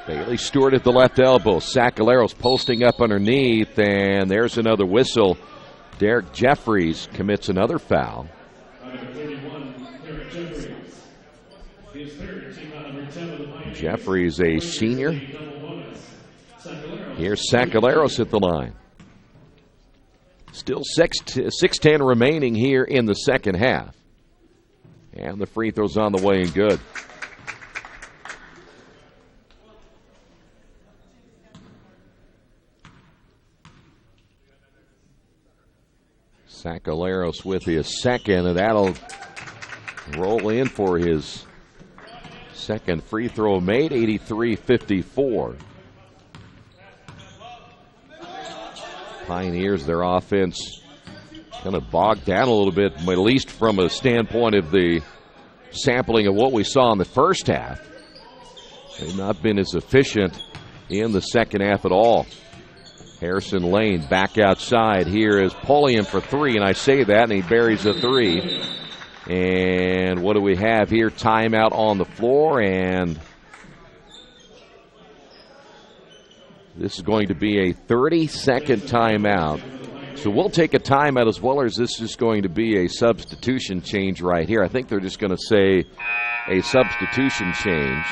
[SPEAKER 1] Bailey Stewart at the left elbow. Sacaleros posting up underneath, and there's another whistle. Derek Jeffries commits another foul. Jeffries, a senior. Here's Sacaleros at the line. Still 6:10 remaining here in the second half. And the free throw's on the way and good. Sacaleros with his second, and that'll roll in for his second free throw made, 83-54. Pioneers, their offense kind of bogged down a little bit, at least from a standpoint of the sampling of what we saw in the first half. They've not been as efficient in the second half at all. Harrison Lane back outside. Here is Pulliam for 3, and I say that, and he buries a 3. And what do we have here? Timeout on the floor, and this is going to be a 30-second timeout. So we'll take a timeout as well as this is going to be a substitution change right here. I think they're just going to say a substitution change.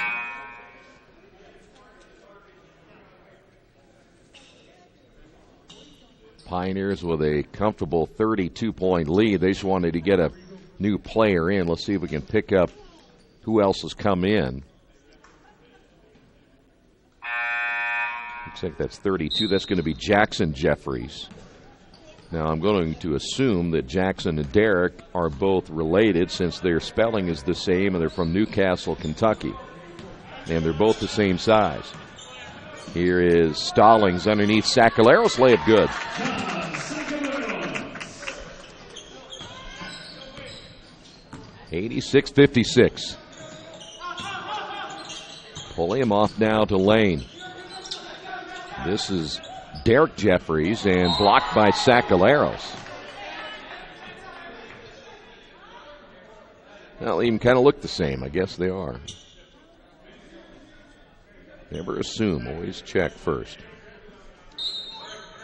[SPEAKER 1] Pioneers with a comfortable 32-point lead. They just wanted to get a new player in. Let's see if we can pick up who else has come in. Looks like that's 32. That's going to be Jackson Jeffries. Now, I'm going to assume that Jackson and Derek are both related since their spelling is the same and they're from Newcastle, Kentucky. And they're both the same size. Here is Stallings underneath Sacaleros. Layup good. 86-56. Pulling him off now to Lane. This is Derek Jeffries and blocked by Sacaleros. Well, they even kind of look the same. I guess they are. Never assume. Always check first.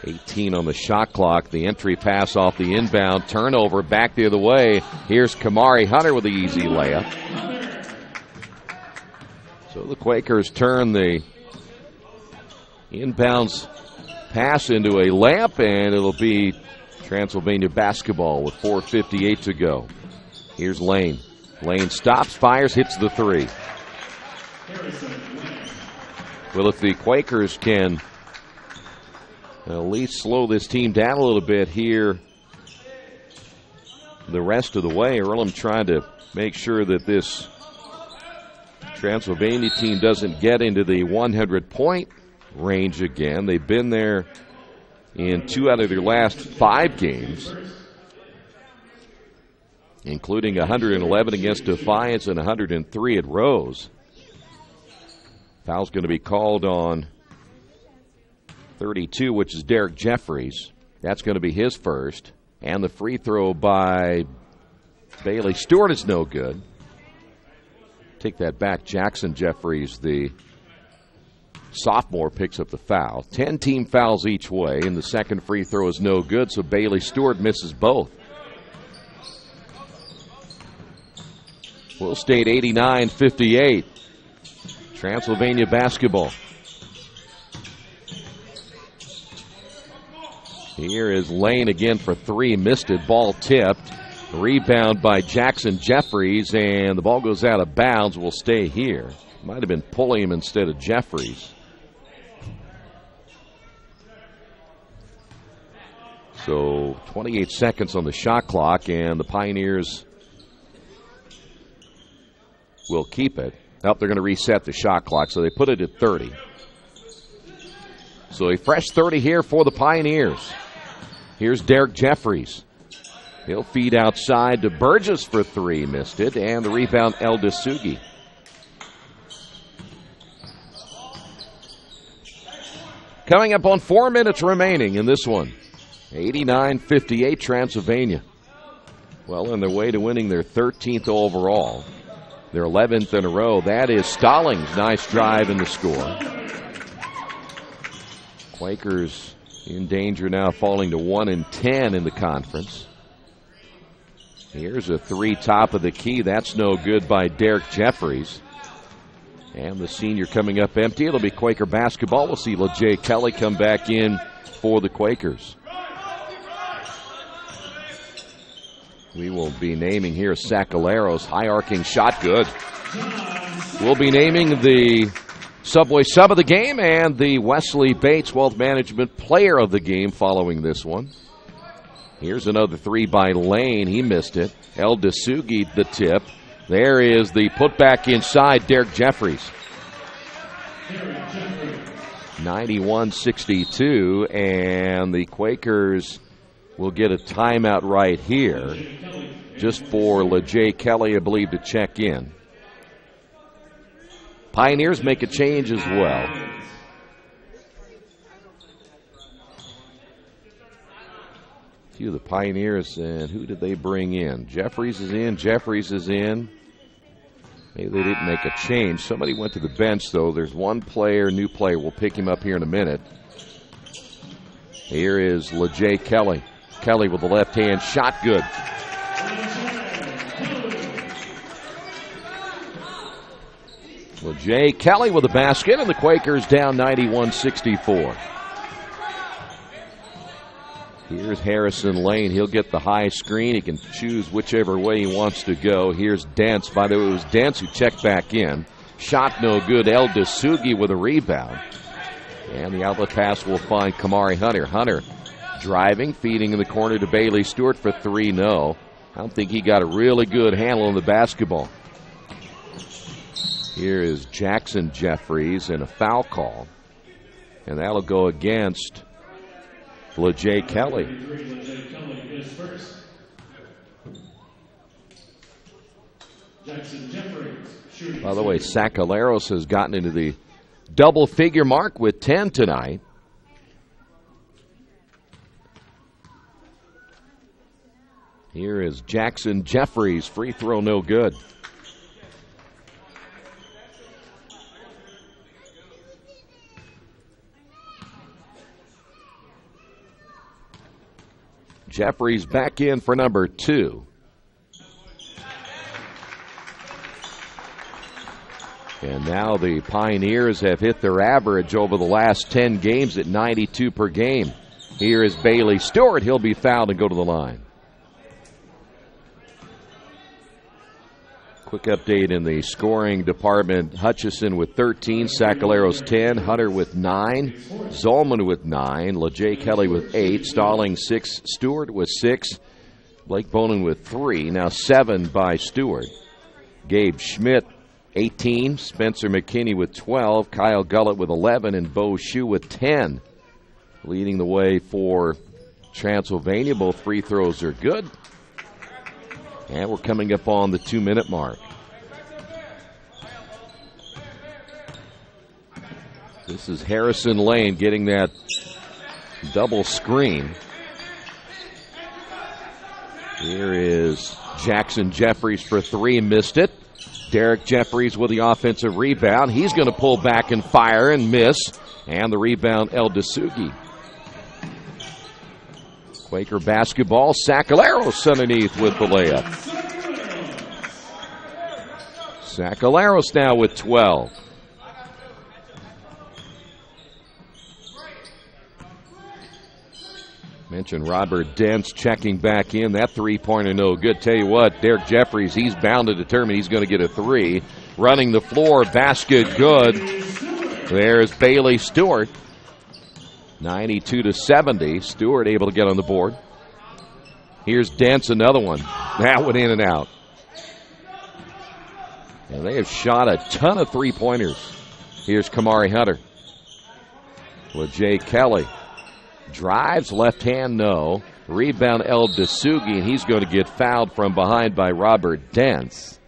[SPEAKER 1] 18 on the shot clock. The entry pass off the inbound. Turnover back the other way. Here's Kamari Hunter with the easy layup. So the Quakers turn the inbounds pass into a layup, and it'll be Transylvania basketball with 4:58 to go. Here's Lane. Lane stops, fires, hits the three. Well, if the Quakers can at least slow this team down a little bit here the rest of the way, Earlham trying to make sure that this Transylvania team doesn't get into the 100-point range again. They've been there in 2 out of their last 5 games, including 111 against Defiance and 103 at Rose. Foul's going to be called on 32, which is Derek Jeffries. That's going to be his first. And the free throw by Bailey Stewart is no good. Take that back. Jackson Jeffries, the sophomore, picks up the foul. 10 team fouls each way, and the second free throw is no good, so Bailey Stewart misses both. Will State 89-58. Transylvania basketball. Here is Lane again for 3. Missed it. Ball tipped. Rebound by Jackson Jeffries, and the ball goes out of bounds. Will stay here. Might have been Pulliam instead of Jeffries. So 28 seconds on the shot clock, and the Pioneers will keep it. They're going to reset the shot clock, so they put it at 30. So a fresh 30 here for the Pioneers. Here's Derek Jeffries. He'll feed outside to Burgess for 3. Missed it. And the rebound, El Dasugi. Coming up on 4 minutes remaining in this one. 89-58 Transylvania. Well, on their way to winning their 13th overall. Their 11th in a row. That is Stallings. Nice drive in the score. Quakers in danger now, falling to 1-10 in the conference. Here's a 3 top of the key. That's no good by Derek Jeffries. And the senior coming up empty. It'll be Quaker basketball. We'll see LeJay Kelly come back in for the Quakers. We will be naming here Sacaleros. High arcing shot, good. We'll be naming the Subway sub of the game and the Wesley Bates Wealth Management player of the game following this one. Here's another 3 by Lane. He missed it. El Dasugi the tip. There is the putback inside, Derek Jeffries. 91-62, and the Quakers will get a timeout right here just for LeJay Kelly, I believe, to check in. Pioneers make a change as well. A few of the Pioneers, and who did they bring in? Jeffries is in. Jeffries is in. Maybe they didn't make a change. Somebody went to the bench, though. There's one player, new player. We'll pick him up here in a minute. Here is LeJay Kelly. Kelly with the left hand shot, good. Well, Jay Kelly with a basket, and the Quakers down 91-64. Here's Harrison Lane. He'll get the high screen. He can choose whichever way he wants to go. Here's Dents. By the way, it was Dents who checked back in. Shot no good. El Dasugi with a rebound. And the outlet pass will find Kamari Hunter. Hunter driving, feeding in the corner to Bailey Stewart for three. No. I don't think he got a really good handle on the basketball. Here is Jackson Jeffries and a foul call. And that'll go against LeJay Kelly. By the way, Sacaleros has gotten into the double figure mark with 10 tonight. Here is Jackson Jeffries. Free throw no good. Jeffries back in for number 2. And now the Pioneers have hit their average over the last 10 games at 92 per game. Here is Bailey Stewart. He'll be fouled and go to the line. Quick update in the scoring department. Hutchison with 13, Sacaleros 10, Hunter with 9, Zolman with 9, LeJay Kelly with 8, Stalling 6, Stewart with 6, Blake Bonin with 3, now 7 by Stewart. Gabe Schmidt 18, Spencer McKinney with 12, Kyle Gullett with 11, and Bo Shue with 10. Leading the way for Transylvania. Both free throws are good. And we're coming up on the 2-minute mark. This is Harrison Lane getting that double screen. Here is Jackson Jeffries for 3, missed it. Derek Jeffries with the offensive rebound. He's going to pull back and fire and miss. And the rebound, El Dasugi. Quaker basketball, Sacaleros underneath with the layup. Sacaleros now with 12. Mentioned Robert Dents checking back in. That three-pointer no good. Tell you what, Derek Jeffries, he's bound to determine he's going to get a 3. Running the floor, basket good. There's Bailey Stewart. 92-70. Stewart able to get on the board. Here's Dents, another one. That went in and out. And they have shot a ton of three-pointers. Here's Kamari Hunter. LeJay Kelly. Drives, left hand, no. Rebound, El Dasugi, and he's going to get fouled from behind by Robert Dents.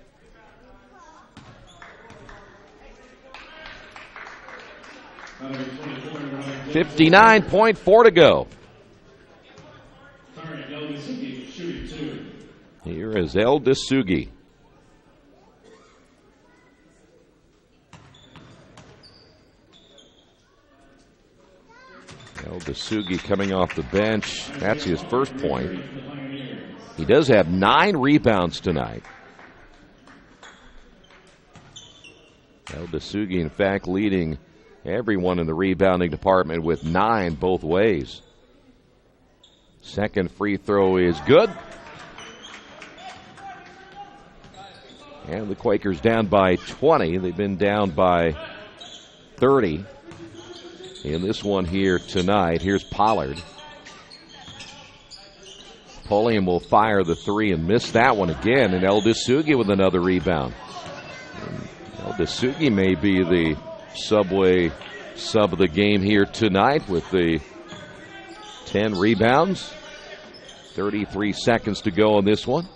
[SPEAKER 1] .4 to go. Here is El Dasugi. El Dasugi coming off the bench. That's his first point. He does have 9 rebounds tonight. El Dasugi, in fact, leading everyone in the rebounding department with 9 both ways. Second free throw is good. And the Quakers down by 20. They've been down by 30 in this one here tonight. Here's Pollard. Pulliam will fire the 3 and miss that one again. And El Dasugi with another rebound. El Dasugi may be the Subway sub of the game here tonight with the 10 rebounds. 33 seconds to go on this one.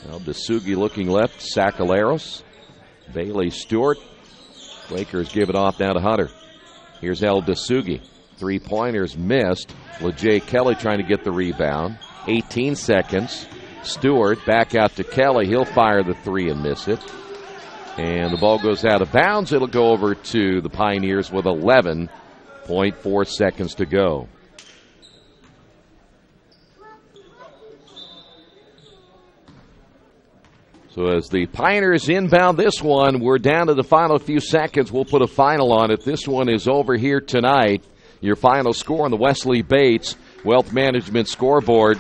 [SPEAKER 1] El Dasugi looking left. Sacaleros. Bailey Stewart. Quakers give it off now to Hunter. Here's El Dasugi. 3-pointers missed. LeJay Kelly trying to get the rebound. 18 seconds. Stewart back out to Kelly. He'll fire the 3 and miss it. And the ball goes out of bounds. It'll go over to the Pioneers with 11.4 seconds to go. So as the Pioneers inbound this one, we're down to the final few seconds. We'll put a final on it. This one is over here tonight. Your final score on the Wesley Bates Wealth Management scoreboard.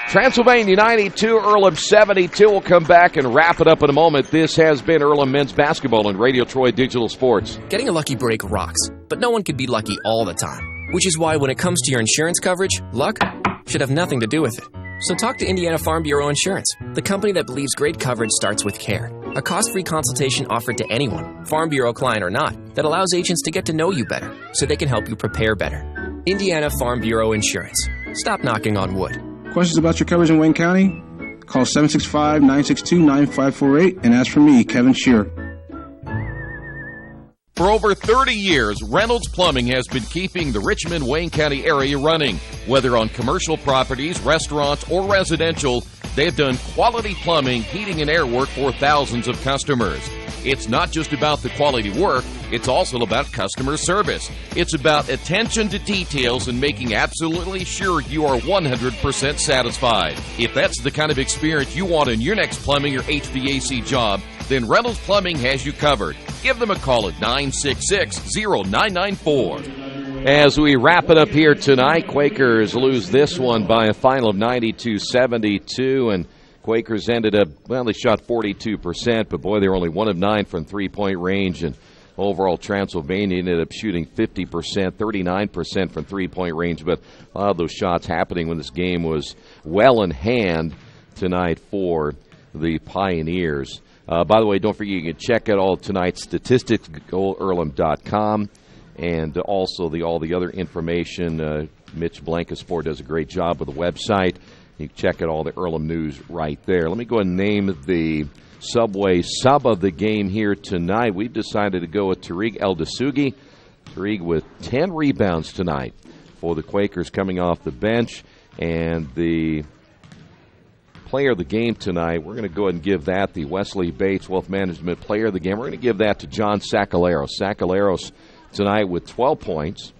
[SPEAKER 1] Transylvania 92, Earlham 72. We'll come back and wrap it up in a moment. This has been Earlham Men's Basketball and Radio Troy Digital Sports.
[SPEAKER 14] Getting a lucky break rocks, but no one can be lucky all the time. Which is why when it comes to your insurance coverage, luck should have nothing to do with it. So talk to Indiana Farm Bureau Insurance, the company that believes great coverage starts with care. A cost-free consultation offered to anyone, Farm Bureau client or not, that allows agents to get to know you better so they can help you prepare better. Indiana Farm Bureau Insurance. Stop knocking on wood.
[SPEAKER 3] Questions about your coverage in Wayne County? Call 765-962-9548 and ask for me, Kevin Shearer.
[SPEAKER 8] For over 30 years, Reynolds Plumbing has been keeping the Richmond-Wayne County area running. Whether on commercial properties, restaurants, or residential, they've done quality plumbing, heating, and air work for thousands of customers. It's not just about the quality work, it's also about customer service. It's about attention to details and making absolutely sure you are 100% satisfied. If that's the kind of experience you want in your next plumbing or HVAC job, then Reynolds Plumbing has you covered. Give them a call at 966-0994.
[SPEAKER 1] As we wrap it up here tonight, Quakers lose this one by a final of 92-72, and Quakers ended up, well, they shot 42%, but boy, they were only 1 of 9 from three-point range, and overall Transylvania ended up shooting 50%, 39% from three-point range, but a lot of those shots happening when this game was well in hand tonight for the Pioneers. By the way, don't forget you can check out all tonight's statistics, go to Earlham.com, and also all the other information. Mitch Blankensport does a great job with the website. You can check out all the Earlham news right there. Let me go ahead and name the Subway sub of the game here tonight. We've decided to go with Tariq El-Dasugi. Tariq with 10 rebounds tonight for the Quakers coming off the bench. And the player of the game tonight, we're going to go ahead and give that the Wesley Bates Wealth Management player of the game. We're going to give that to John Sakaleros. Sakaleros tonight with 12 points.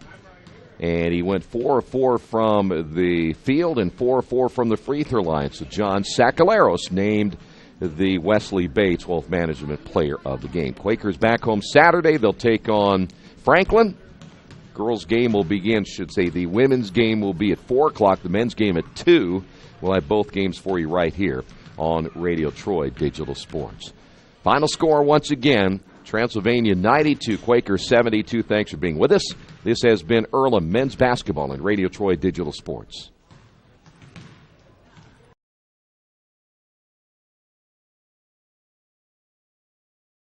[SPEAKER 1] And he went 4 of 4 from the field and 4 of 4 from the free throw line. So John Sakaleros named the Wesley Bates Wealth Management player of the game. Quakers back home Saturday. They'll take on Franklin. Girls' game will begin, the women's game will be at 4 o'clock, the men's game at 2. We'll have both games for you right here on Radio Troy Digital Sports. Final score once again, Transylvania 92, Quakers 72. Thanks for being with us. This has been Earlham Men's Basketball and Radio Troy Digital Sports.